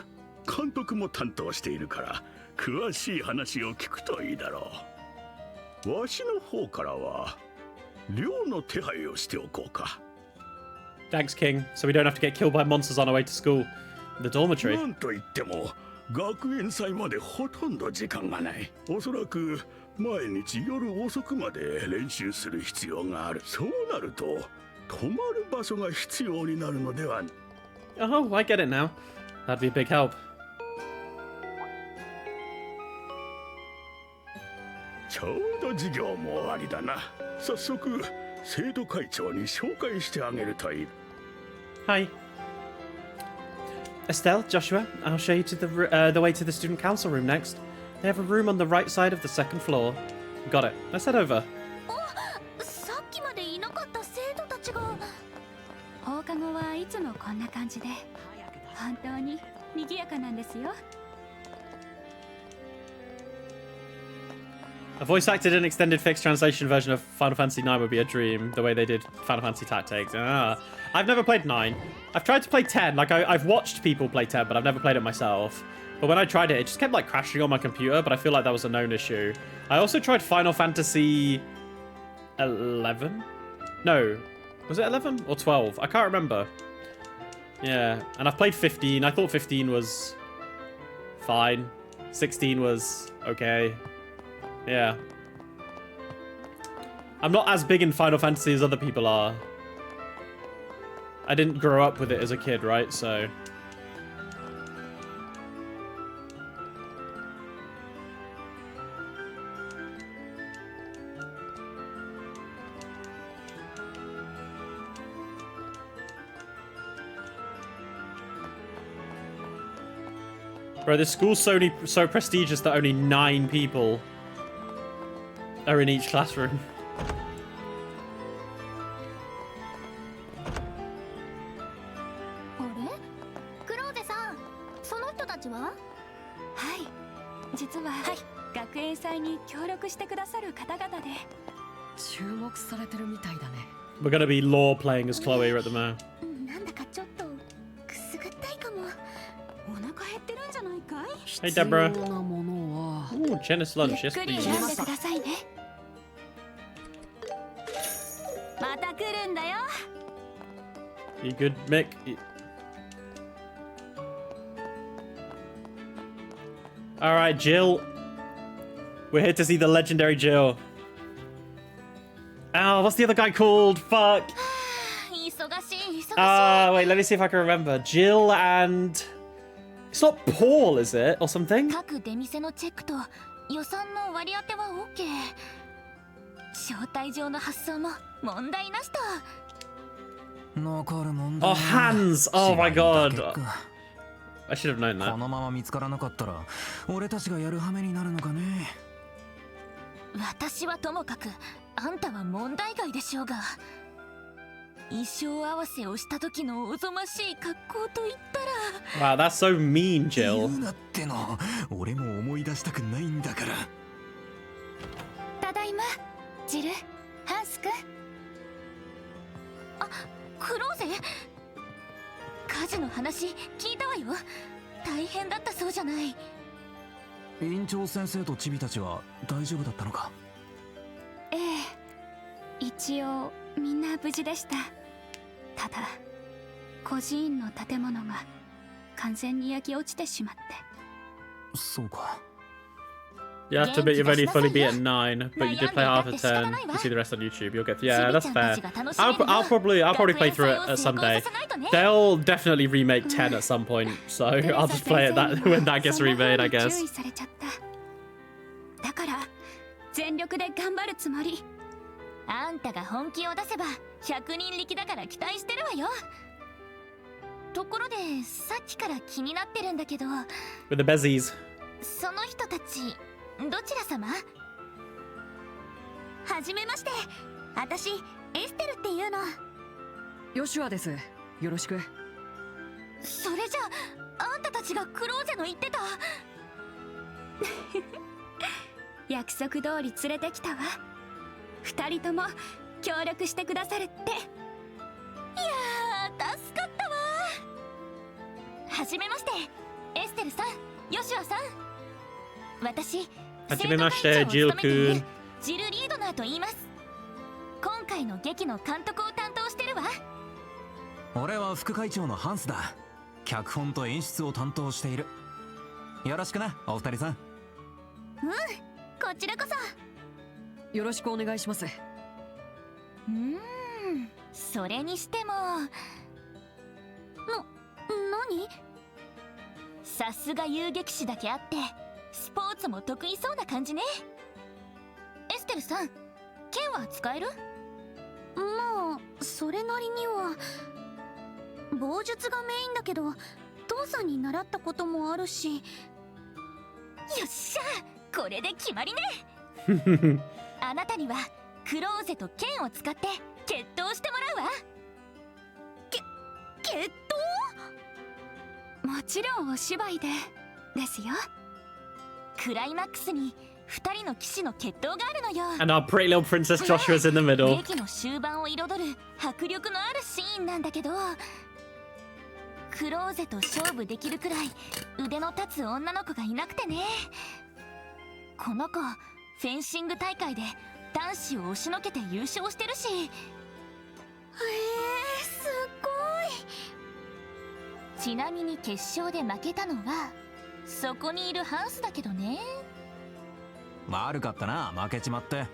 監督も担当しているから詳しい話を聞くといいだろう。わしの方からは寮の手配をしておこうか。 Thanks, King. So we don't have to get killed by monsters on our way to school. The dormitory. なんといっても学園祭までほとんど時間がない。おそらく毎日夜遅くまで練習する必要がある。そうなると泊まる場所が必要になるのでは。 Oh, I get it now. That'd be a big help. ちょうど授業も終わりだな。早速生徒会長に紹介してあげるといい。 Hi. Estelle, Joshua, I'll show you to the way to the student council room next. They have a room on the right side of the second floor. Got it. Let's head over. さっきまでいなかった生徒たちが。放課後はいつもこんな感じで、本当に賑やかなんですよ。 A voice-acted and extended fixed translation version of Final Fantasy IX would be a dream, the way they did Final Fantasy Tactics. I've never played 9. I've tried to play 10. Like, I've watched people play 10, but I've never played it myself. But when I tried it, it just kept, like, crashing on my computer, but I feel like that was a known issue. I also tried Final Fantasy 11? No. Was it 11 or 12? I can't remember. Yeah, and I've played 15. I thought 15 was fine. 16 was okay. Yeah. I'm not as big in Final Fantasy as other people are. I didn't grow up with it as a kid, right? So... Bro, this school's so prestigious that only 9 people are in each classroom. あれ？クローゼさん、その人たちは？はい、実は、学園祭に協力してくださる方々で。注目されてるみたいだね。 We're gonna be law playing as Chloe at the moment. なんだかちょっとくすぐったいかも。お腹減ってるんじゃないかい？ Hey, Deborah. 必要なものは Ooh, Jenis lunch, ゆ yes っくり please. 選んでくださいね。また来るんだよ。 You good, Mick? Alright, Jill. We're here to see the legendary Jill. Oh, what's the other guy called? Fuck. 忙しい、忙しい。 Wait, let me see if I can remember. Jill and... It's not Paul, is it? Or something? 各出店のチェックと予算の割り当ては OK。招待状の発送も問題なしと。 残る問題 Oh, は hands! Oh my 芝居 god. だけか I should have known こ that. のまま見つからなかったら俺たちがやる羽目になるのかね。私はともかくあんたは問題外でしょうが。衣装合わせをした時のおぞましい格好と言ったら Wow, that's so mean, 言 Jill. うなっての。俺も思い出したくないんだから。ただいまジル、ハンス君。あ、クローゼ火事の話聞いたわよ。大変だったそうじゃない。院長先生とチビたちは大丈夫だったのか？ええ、一応みんな無事でした。ただ孤児院の建物が完全に焼き落ちてしまって。そうか。You have to admit you've only fully beaten 9, but you did play half of 10. You see the rest on YouTube. You'll get. Yeah, that's fair. I'll probably play through it someday. They'll definitely remake 10 at some point, so I'll just play it that when that gets remade, I guess. だから全力で頑張るつもり。あんたが本気を出せば100人力だから期待してるわよ。ところでさっきから気になってるんだけど、 With the bezies. その人たちどちら様？はじめまして。私エステルっていうの。ヨシュアです。よろしく。それじゃあんたたちがクローゼの言ってた約束通り連れてきたわ。2人とも協力してくださるって。いやー助かったわ。はじめまして、エステルさん、ヨシュアさん。私はじめまして、ジル君。ジル・リードナーと言います。今回の劇の監督を担当してるわ。俺は副会長のハンスだ。脚本と演出を担当している。よろしくな、お二人さん。うん、こちらこそ。よろしくお願いします。それにしても何？さすが遊撃士だけあってスポーツも得意そうな感じね。エステルさん、剣は使える？まあそれなりには。棒術がメインだけど父さんに習ったこともあるし。よっしゃ、これで決まりねあなたにはクローゼと剣を使って決闘してもらうわ。決闘？もちろんお芝居ですよ。クライマックスに2人の騎士の決闘があるのよ。And our pretty little princess Joshua's in the middle. 劇の終盤を彩る迫力のあるシーンなんだけど、クローゼと勝負できるくらい腕の立つ女の子がいなくてね。この子フェンシング大会で男子を押しのけて優勝してるし。すごい。ちなみに決勝で負けたのはそこにいるハンスだけどね。悪かったな、負けちまって。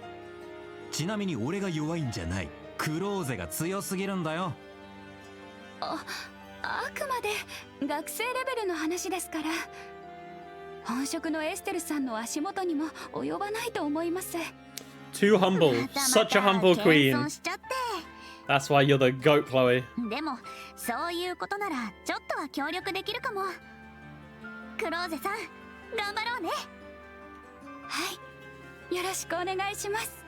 ちなみに俺が弱いんじゃない。クローゼが強すぎるんだよ。あくまで学生レベルの話ですから、本職のエステルさんの足元にも及ばないと思います。 Too humble. Such a humble queen. That's why you're the goat, Chloe. でもそういうことならちょっとは協力できるかも。クローゼさん、頑張ろうね。はい、よろしくお願いします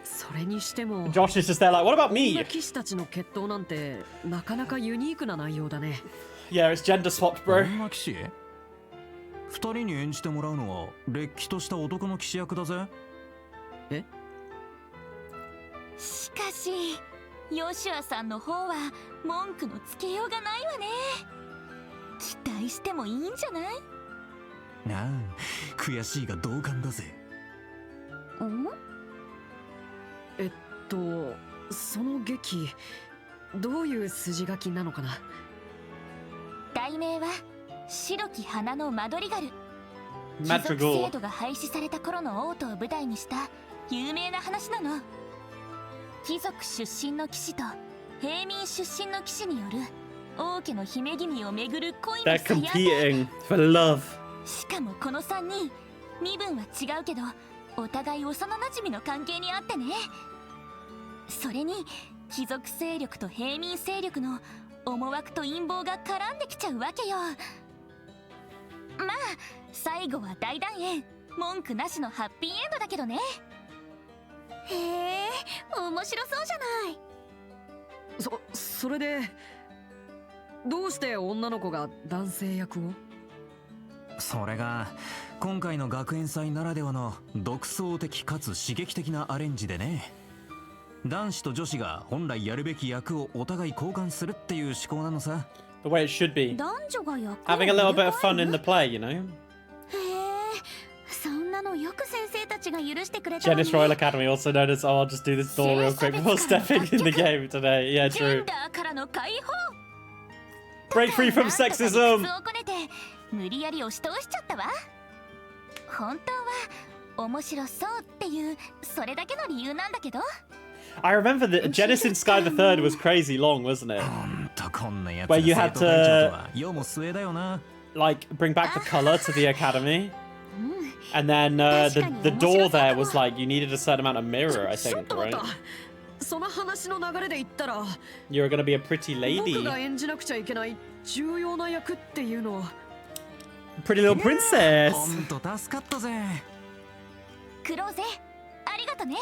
それにしても Josh is just there like, what about こん me? な騎士たちの決闘なんてなかなかユニークな内容だね。Yeah, it's gender swapped, こ bro. んな騎士？二人に演じてもらうのはれっきとした男の騎士役だぜ。え？しかしヨシュアさんの方は文句のつけようがないわね。期待してもいいんじゃない？ああ、悔しいが同感だぜ。その劇どういう筋書きなのかな。題名は白き花のマドリガル。貴 Madrigal. 族制度が廃止された頃の王都を舞台にした有名な話なの。貴族出身の騎士と平民出身の騎士による王家の姫君をめぐる恋の They're さや competing for love. しかもこの3人身分は違うけどお互い幼なじみの関係にあってね。それに貴族勢力と平民勢力の思惑と陰謀が絡んできちゃうわけよ。まあ最後は大団円、文句なしのハッピーエンドだけどね。へえ、面面白そうじゃない。それでどうして女の子が男性役を？それが今回の学園祭ならではの独創的かつ刺激的なアレンジでね。男子と女子が本来やるべき役をお互い交換するっていう思考なのさ。 The way it should be. 男女が役を Having a little bit of fun in the へ play, you know? え、そんなのよく先生たちが許してくれたわね。 Jenis Royal Academy, also known as, oh, I'll just do this door real quick before stepping in the game today. Yeah, ジェ true. ンダーからの解放。 Break free from なんとか理屈 sexism! をこねて無理やり押し通しちゃったわ。本当は面白そうっていうそれだけの理由なんだけど。 I remember that Jenis in Sky the Third was crazy long, wasn't it? ほんとこんなやつ Where you が had 生徒会長とは世も末だよな。 Like, bring back the color to the academy. And then the door there was like, you needed a certain amount of mirror, I ちょっ think, と待っ right? た。その話の流れで言ったら You were gonna be a pretty 僕 lady. が演じなくちゃいけない重要な役っていうのは Pretty little ほ princess. んと助かったぜ。クローゼありがとね。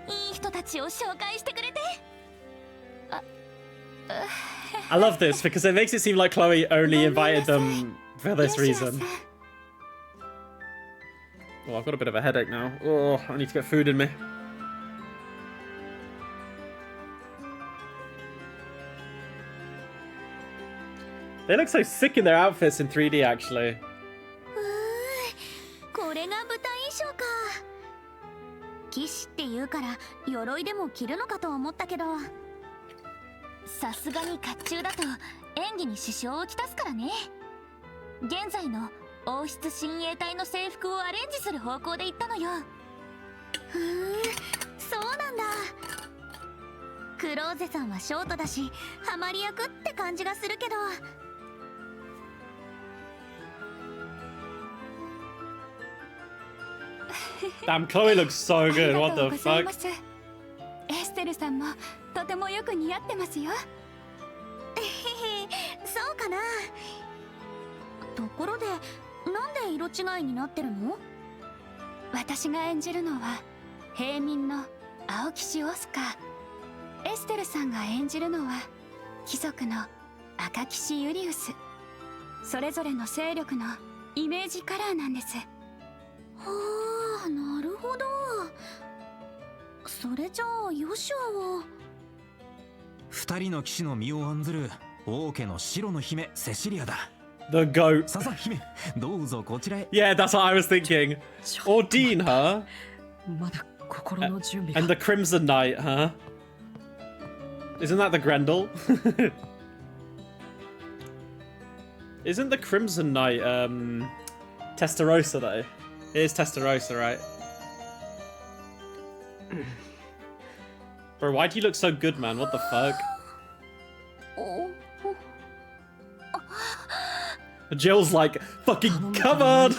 いい人たちを紹介してくれて。 I love this because it makes it seem like Chloe only invited them for this reason. Oh, I've got a bit of a headache now. Oh, I need to get food in me. They look so sick in their outfits in 3D, actually. これが舞台衣装か。騎士って言うから鎧でも着るのかと思ったけど、さすがに甲冑だと演技に支障をきたすからね。現在の王室親衛隊の制服をアレンジする方向で行ったのよ。そうなんだ。クローゼさんはショートだしハマり役って感じがするけど。 Damn, Chloe looks so あり good. が What とう the ござい fuck? ます。エステルさんもとてもよく似合ってますよ。そうかな。ところで、なんで色違いになってるの？私が演じるのは平民の青騎士オスカー。エステルさんが演じるのは貴族の赤騎士ユリウス。それぞれの勢力のイメージカラーなんです。はあ、なるほど。それじゃあヨシュアは二人の騎士の身を案ずる王家の白の姫セシリアだ。 The goat. ささ姫、どうぞこちらへ。 Yeah, that's what I was thinking. Ordain her. まだ心の準備が And the Crimson Knight, huh? Isn't that the Grendel? Isn't the Crimson Knight Testarossa though? It is Testarossa, right? Bro, why do you look so good, man? What the fuck? Jill's like, fucking come on!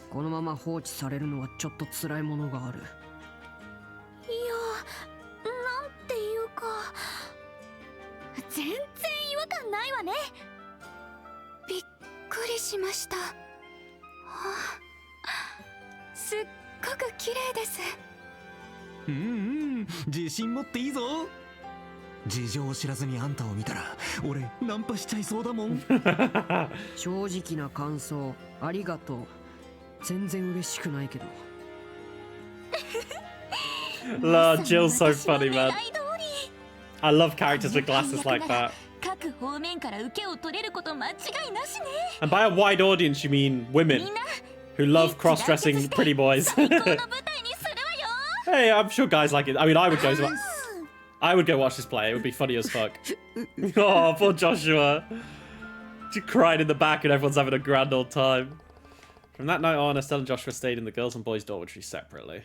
このまま放置されるのはちょっと辛いものがある。いや、なんていうか、全然違和感ないわね。びっくりしました。はあ、すっごく綺麗です。うんうん、自信持っていいぞ。事情を知らずにあんたを見たら俺ナンパしちゃいそうだもん。正直な感想ありがとう。全然嬉しくないけど。Lord, Jill's so funny, man. I love characters with glasses like that. 各方面から受けを取れること間違いなしね。 And by a wide audience, you mean women みんな who love cross-dressing pretty boys. 最高の舞台にするわよ。 Hey, I'm sure guys like it. I mean, I would go watch this play. It would be funny as fuck. Oh, poor Joshua. Just crying in the back and everyone's having a grand old time. From that night on, Estelle and Joshua stayed in the girls' and boys' dormitory separately.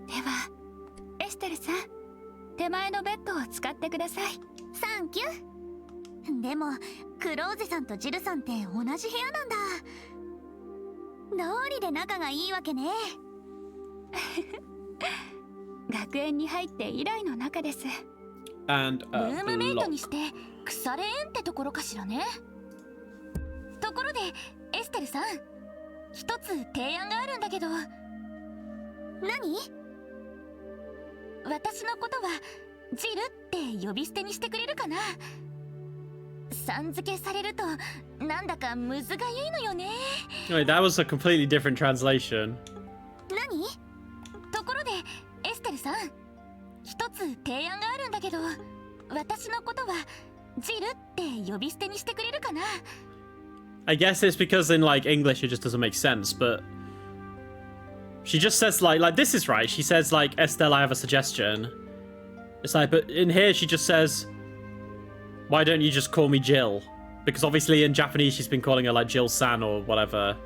では、エステルさん、手前のベッドを使ってください。サンキュー。でも、クローゼさんとジルさんって同じ部屋なんだ。どうりで仲がいいわけね。学園に入って以来の仲です。 And ルームメイト block. にして腐れ縁ってところかしらね。ところでエステルさん、一つ提案があるんだけど。何？私のことはジルって呼び捨てにしてくれるかな。さん付けされるとなんだかむずがゆいのよね。Wait, that was a completely different translation. 何？ところでエステルさん、一つ提案があるんだけど、私のことはジルって呼び捨てにしてくれるかな。I guess it's because in like English it just doesn't make sense, but she just says like this is right. She says like, Estelle, I have a suggestion. It's like, but in here she just says, why don't you just call me Jill? Because obviously in Japanese she's been calling her like Jill-san or whatever.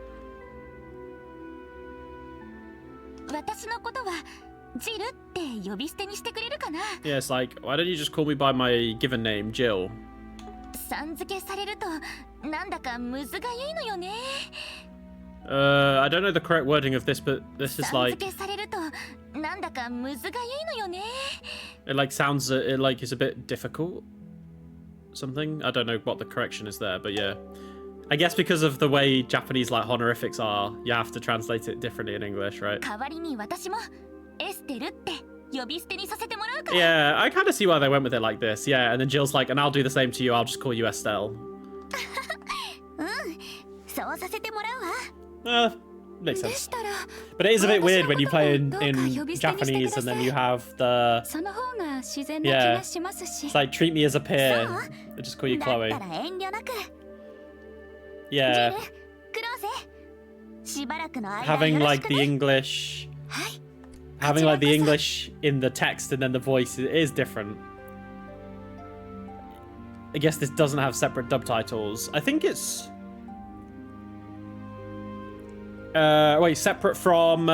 私のことはジルって呼び捨てにしてくれるかな。 Yeah, it's like, why don't you just call me by my given name, Jill? さん付けされるとなんだかむずがゆいのよね。I don't know the correct wording of this, but this is さん like, 付けされるとなんだかむずがゆいのよね。 it like sounds, it like is a bit difficult. Something? I don't know what the correction is there, but yeah. I guess because of the way Japanese like honorifics are, you have to translate it differently in English, right? 代わりに私もエステルって呼び捨てにさせてもらうから。 Yeah, I kind of see why they went with it like this. Yeah, and then Jill's like, and I'll do the same to you. I'll just call you Estelle. そうさせてもらうわ。 Makes で sense. したら But it is a bit weird when you play in どうか呼び捨てにしてください。 Japanese and then you have the, その方が自然な気がしますし。 it's like treat me as a peer. そう I just call you だ Chloe. ったら遠慮なく。 Yeah, ジル、クローゼ。しばらくの間 having よろし like く the ね。 English, はい。 having like the English in the text and then the voice is different. I guess this doesn't have separate dub titles. I think it's wait, separate from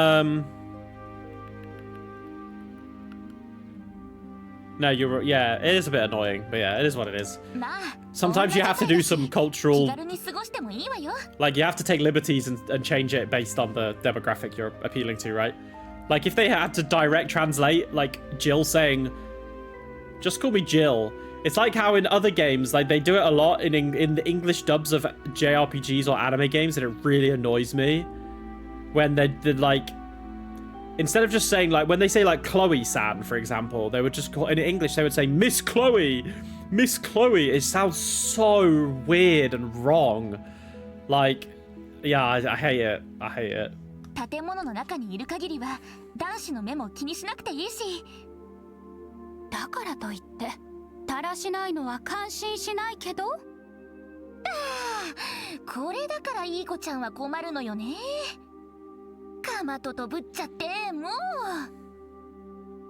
no, you're yeah, it is a bit annoying, but yeah, it is what it is. まあ、 Sometimes you have to do some 気 cultural, 軽に過ごしてもいいわよ。 like you have to take liberties and change it based on the demographic you're appealing to, right? Like if they had to direct translate like Jill saying, just call me Jill. It's like how in other games, like they do it a lot in the English dubs of JRPGs or anime games, and it really annoys me when they're like, instead of just saying like, when they say like Chloe-san, for example, they would just call, in English they would say Miss Chloe, Miss Chloe. It sounds so weird and wrong. Like, yeah, I hate it. I hate it. 建物の中にいる限りは男子の目も気にしなくていいし。だからといってだらしないのは感心しないけど。これだからいい子ちゃんは困るのよね。かまととぶっちゃってもう。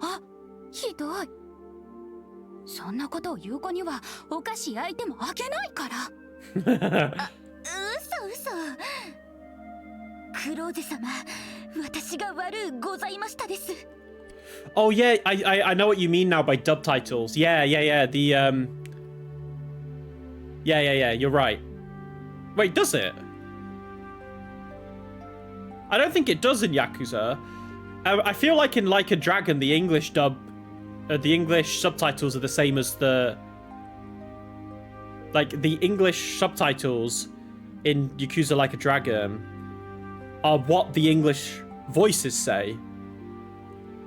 あ、ひどい。そんなことを言う子にはお菓子焼いてもあげないから。あ、嘘嘘。クローゼ様、私が悪うございましたです。 Oh yeah, I know what you mean now by dub titles. Yeah, the yeah, you're right. Wait, does it? I don't think it does in Yakuza. I feel like in Like a Dragon, the English dub, the English subtitles are the same as the English subtitles in Yakuza Like a Dragon are what the English voices say.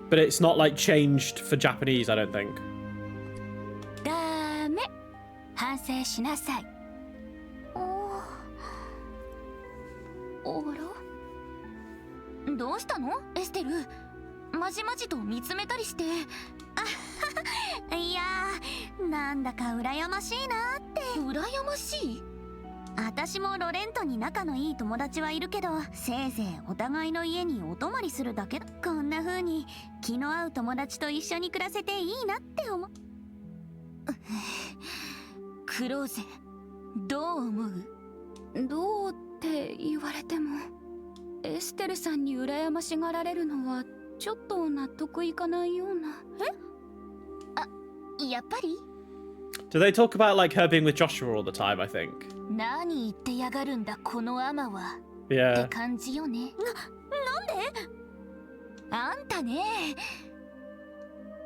But it's not like changed for Japanese, I don't think. ダメ。反省しなさい。おら？どうしたの？エステル。まじまじと見つめたりして。あいやー、なんだか羨ましいなって。羨ましい？私もロレントに仲のいい友達はいるけど、せいぜいお互いの家にお泊まりするだけだ。こんな風に気の合う友達と一緒に暮らせていいなって思う。クローゼ、どう思う？どうって言われても、エステルさんに羨ましがられるのはちょっと納得いかないような。あ、やっぱりDo they talk about like her being with Joshua all the time, I think? 何言ってやがるんだこのアマは。って Yeah. 感じよね。なんで？あんたね、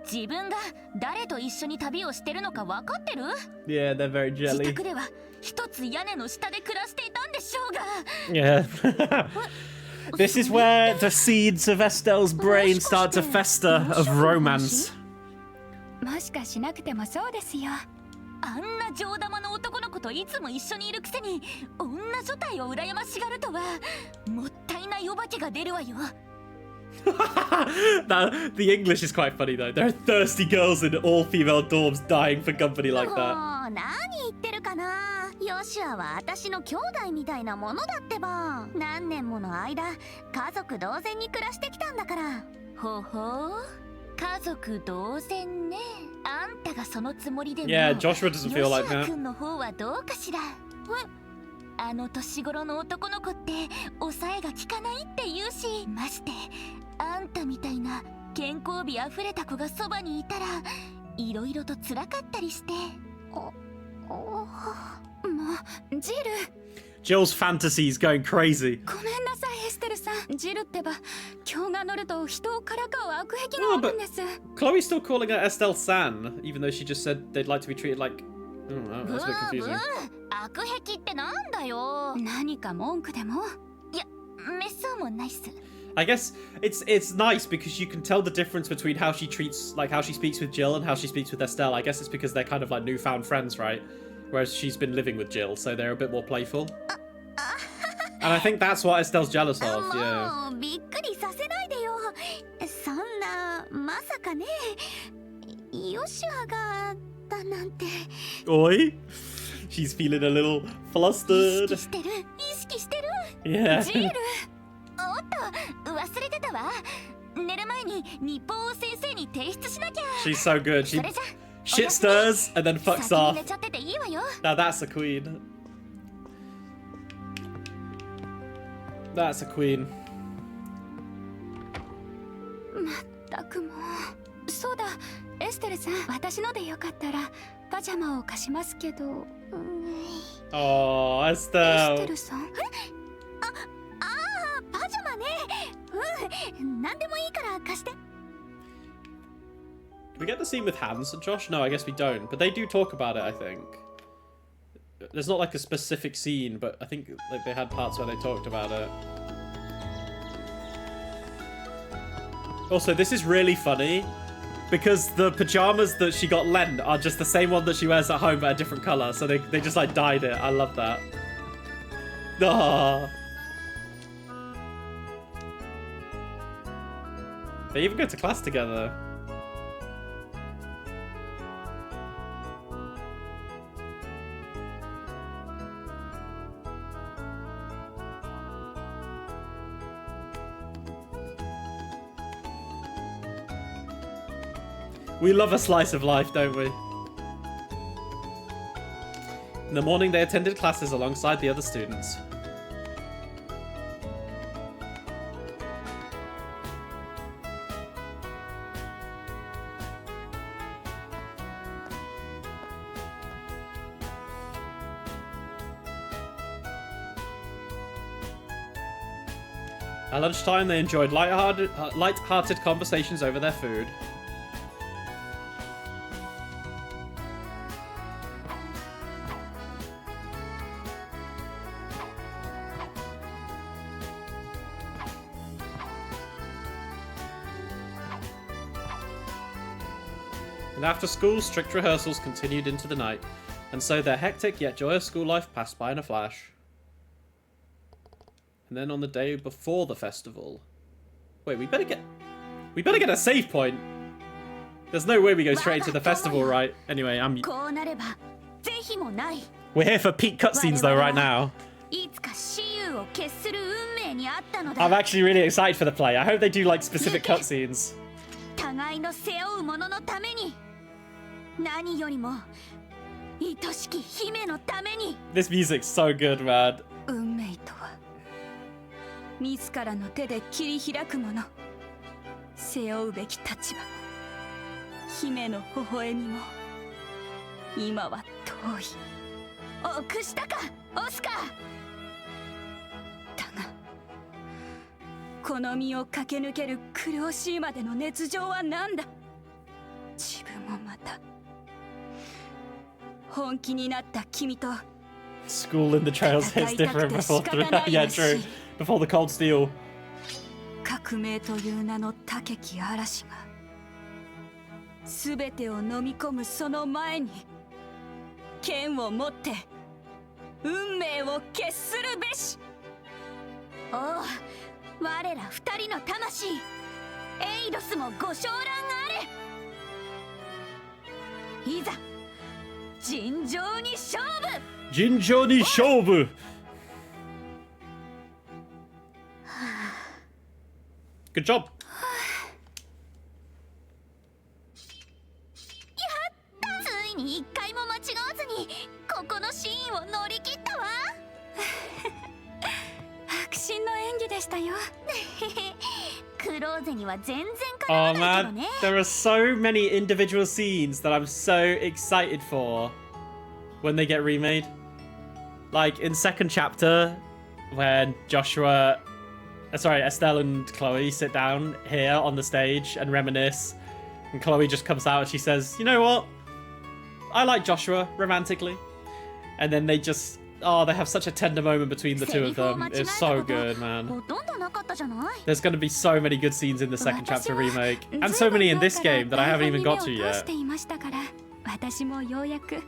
自分が誰と一緒に旅をしてるのか分かってる？ Yeah, they're very 自 jelly. 宅では一つ屋根の下で暮らしていたんでしょうが。Yeah. This is where the seeds of Estelle's brain start to fester of romance. もしかしなくてもそうですよ。あんな上玉の男の子といつも一緒にいるくせに女所帯を羨ましがるとはもったいないお化けが出るわよ。The English is quite funny though. There are thirsty girls in all female dorms dying for company like that. もう何言ってるかな。ヨシュアは私の兄弟みたいなものだってば。何年もの間家族同然に暮らしてきたんだから。ほほう、家族同然ね。あんたがそのつもりでも Yeah, Joshua doesn't feel like ヨシュア that. 君の方はどうかしら。あの年頃の男の子って抑えが効かないって言うし、ましてあんたみたいな健康美あふれた子がそばにいたらいろいろと辛かったりして。もうジル、 Jill's fantasy is going crazy. ごめんなさいエステルさん。ジルってば今日が乗ると人をからかう悪癖があるんです。 Chloe's still calling her Estelle San, even though she just said they'd like to be treated like... I don't know, that's a bit confusing. 悪癖ってなんだよ。何か文句でも。いや、めっそうもないっす。I guess it's nice because you can tell the difference between how she treats, like how she speaks with Jill and how she speaks with Estelle. I guess it's because they're kind of like newfound friends, right? Whereas she's been living with Jill, so they're a bit more playful. And I think that's what Estelle's jealous of, yeah. もうびっくりさせないでよ。そんな、まさかね、ヨシュアがだなんて。Oi? She's feeling a little 意 flustered. 識してる、意識してる。 Yeah. ジル、おっと、忘れてたわ。寝る前に日報を先生に提出しなきゃ。 She's so good. She それじゃ、 shit stirs and then fucks 先に off. 寝ちゃってていいわよ。 Now that's a queen. That's a queen. まったくもう。そうだ、エステルさん、私のでよかったらパジャマを貸しますけど。Oh, エステ Estelle. ルさん。パジャマね。何でもいいから貸して。 Do we get the scene with Hans and Josh? No, I guess we don't. But they do talk about it, I think. There's not like a specific scene, but I think like they had parts where they talked about it. Also, this is really funny because the pajamas that she got lent are just the same one that she wears at home but a different color. So they just like dyed it. I love that. Ah. They even go to class together. We love a slice of life, don't we? In the morning, they attended classes alongside the other students. At lunchtime, they enjoyed light-hearted conversations over their food. And after school, strict rehearsals continued into the night, and so their hectic yet joyous school life passed by in a flash. And then on the day before the festival... Wait, we better get a save point! There's no way we go straight into the festival, right? Anyway,こうなれば是非もない。 we're here for peak cutscenes though right now. いつか雌雄を決する運命にあったのだ。 I'm actually really excited for the play. I hope they do like specific cutscenes. 互いの背負う者のために、何よりも愛しき姫のために。 This music's so good, man. 運命とは自らの手で切り開くもの。背負うべき立場も姫の微笑みも今は遠い。臆したかオスカー。だがこの身を駆け抜ける苦しいまでの熱情は何だ。自分もまた本気になった君と。 School in the trails hits different before yeah, true. Before the cold steel. 革命という名の高き嵐が全てを飲み込むその前に剣を持って運命を決するべし。おう、我ら二人の魂、エイドスもご昇覧あれ。いざ尋常に勝負。尋常に勝負。Good job. ついに一回も間違わずにここのシーンを乗り切ったわ。迫真の演技でしたよ。クローゼには全然かな Oh わないけど man, ね。 there are so many individual scenes that I'm so excited for when they get remade. Like in second chapter, when Joshua, sorry, Estelle and Chloe sit down here on the stage and reminisce, and Chloe just comes out and she says, "You know what? I like Joshua romantically," and then they just, oh, they have such a tender moment between the two of them. It's so good, man. ほとんどなかったじゃない。 There's going to be so many good scenes in the second chapter remake, and so many in this game that I haven't even got to yet. 私もようやく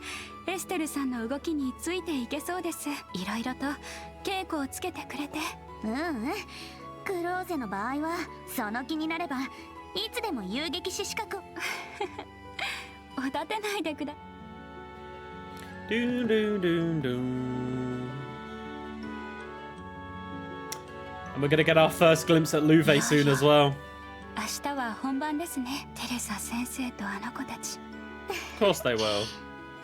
エステルさんの動きについていけそうです。いろいろと稽古をつけてくれて。うんうん。クローゼの場合はその気になればいつでも遊撃士資格。おだてないでくだ。Doo, doo, doo, doo. And we're gonna get our first glimpse at Louve soon as well. 明日は本番ですね。テレサ先生とあの子たち。Of course they will.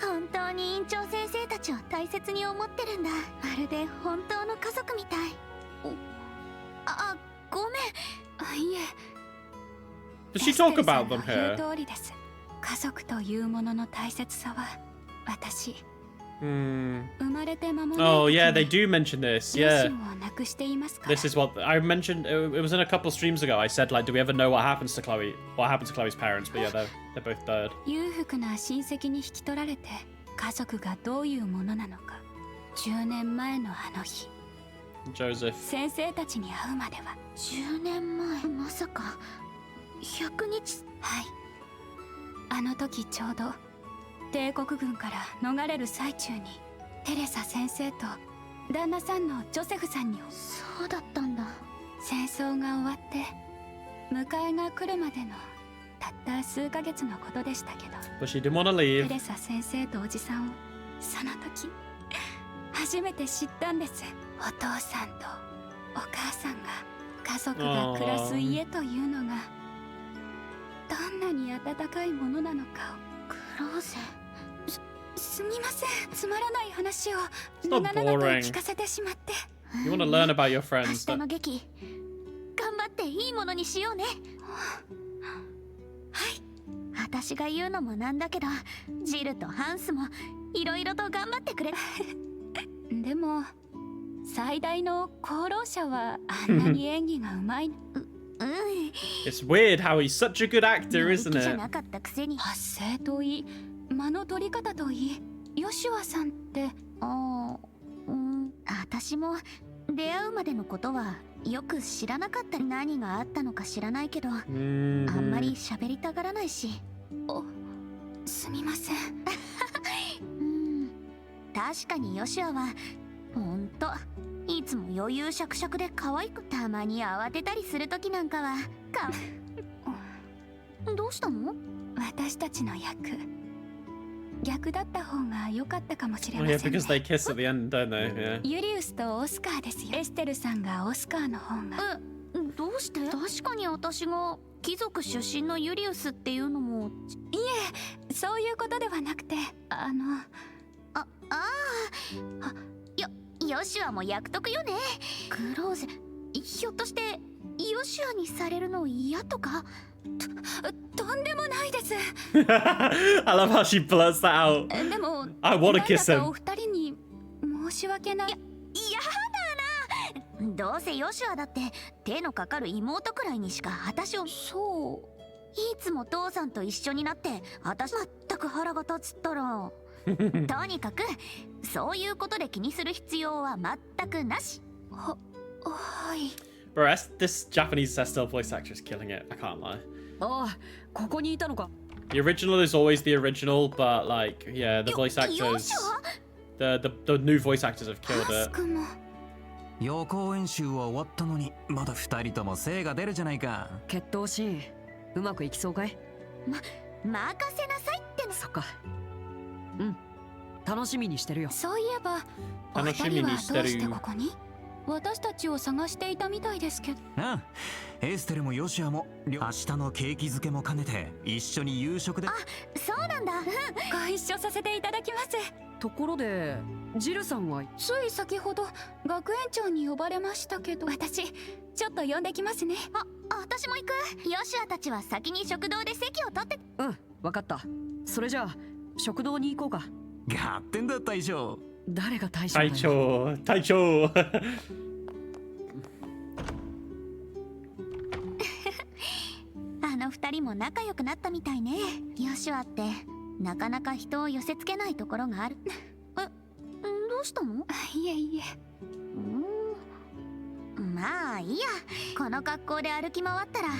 本当に院長先生たちを大切に思ってるんだ。まるで本当の家族みたい。ごめん。いえ。Does she talk about them here? 通りです。家族というものの大切さは私。生まれて間もない。Oh yeah, they do mention this. Yeah. 両親を亡くしていますから。 This is what I mentioned. It was in a couple streams ago. I said, like, do we ever know what happens to Chloe? What happened to Chloe's parents? But yeah, they're both dead. 裕福な親戚に引き取られて家族がどういうものなのか。10年前のあの日。Joseph. 先生たちに会うまでは。10年前、まさか100日。はい。あの時ちょうど帝国軍から逃れる最中にテレサ先生と旦那さんのジョセフさんに。そうだったんだ。戦争が終わって迎えが来るまでのたった数ヶ月のことでしたけど。 But she didn't want to leave. テレサ先生とおじさんをその時初めて知ったんです。お父さんとお母さんが家族が暮らす家というのがどんなに温かいものなのかを。クローゼ。すみません。つまらない話を長々と聞かせてしまって。You want to learn about your friends. 明日の劇頑張っていいものにしようね。はい。私が言うのもなんだけど、ジルとハンスもいろいろと頑張ってくれ。でも最大の功労者はあんなに演技がうまい。It's weird how he's such a good actor, isn't じゃ it? なかったくせに発声といい間の取り方といいヨシュアさんって私も出会うまでのことはよく知らなかったり何があったのか知らないけど、あんまり喋りたがらないし。すみません。確かにヨシュアはほんといつも余裕しゃくしゃくで可愛く、たまに慌てたりする時なんかはどうしたの？私たちの役逆だった方が良かったかもしれま Oh せ yeah, んね。 because they kiss at the end, don't they? Yeah. ユリウスとオスカーですよ。エステルさんがオスカーの方が。どうして？確かに私が貴族出身のユリウスっていうのも。いえ、そういうことではなくて、ヨシュアも役得よね。クローゼ、ひょっとしてヨシュアにされるの嫌とか？とんでもないです。I love how she blurts that out. でも I want to kiss お him. 二人に申し訳ない。やだな。どうせヨシュアだって手のかかる妹くらいにしか私を。そう。いつも父さんと一緒になって私全く腹が立つったら。とにかくそういうことで気にする必要は全くなし。はい。Bro, this Japanese Estelle voice actor is killing it. I can't lie. ああ、ここにいたのか。 The original is always the original, but like, yeah, the voice actors, the new voice actors have killed マ it. スクも予行演習は終わったのにまだ2人とも精が出るじゃないか。決闘シーンうまくいきそうかい？任せなさいっての。そっか。うん。楽しみにしてるよ。そういえばお二人はどうしてここに？私たちを探していたみたいですけど。ああ、エステルもヨシアも明日のケーキ漬けも兼ねて一緒に夕食で。あ、そうなんだ。ご一緒させていただきます。ところでジルさんは？つい先ほど学園長に呼ばれましたけど。私ちょっと呼んできますね。私も行く。ヨシアたちは先に食堂で席を取って。うん、わかった。それじゃあ食堂に行こうか。合点だ大将。誰が大将だよ。隊長。あの二人も仲良くなったみたいね。ヨシュアってなかなか人を寄せつけないところがある。どうしたの？いえいえ。まあいいや。この格好で歩き回ったら。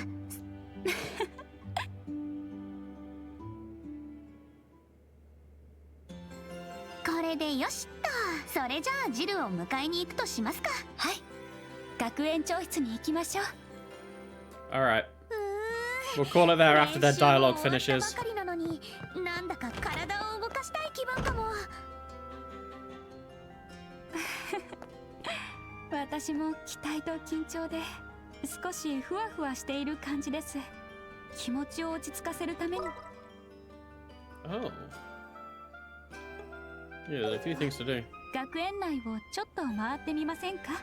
これでよしっと。それじゃあジルを迎えに行くとしますか。はい。学園長室に行きましょう。Alright. We'll call it there after their dialogue finishes. ばかりなのに、なんだか体を動かしたい気分かも。私も期待と緊張で少しふわふわしている感じです。気持ちを落ち着かせるために。Oh. Yeah, there are a few things to do. 学園内をちょっと回ってみませんか?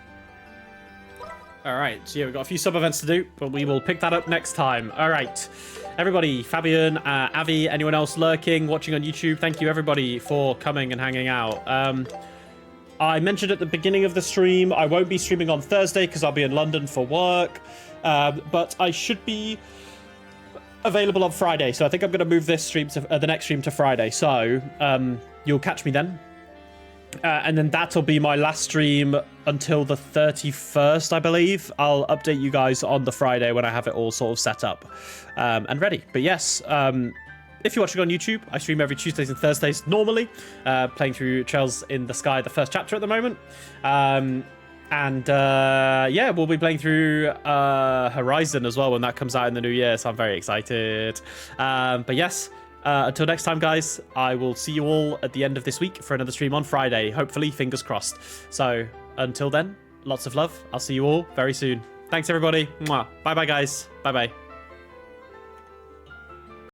Alright, so yeah, we've got a few sub-events to do, but we will pick that up next time. Alright, everybody, Fabian, Avi, anyone else lurking, watching on YouTube, thank you everybody for coming and hanging out. I mentioned at the beginning of the stream, I won't be streaming on Thursday because I'll be in London for work, but I should be available on Friday, so I think I'm going to move this stream to the next stream to Friday, so you'll catch me then. And then that'll be my last stream until the 31st, I believe. I'll update you guys on the Friday when I have it all sort of set up and ready. But yes, if you're watching on YouTube, I stream every Tuesdays and Thursdays normally, playing through Trails in the Sky, the first chapter at the moment. Yeah, we'll be playing through Horizon as well when that comes out in the new year, so I'm very excited. But yes, until next time, guys, I will see you all at the end of this week for another stream on Friday. Hopefully, fingers crossed. So until then, lots of love. I'll see you all very soon. Thanks, everybody. Mwah. Bye-bye, guys. Bye-bye.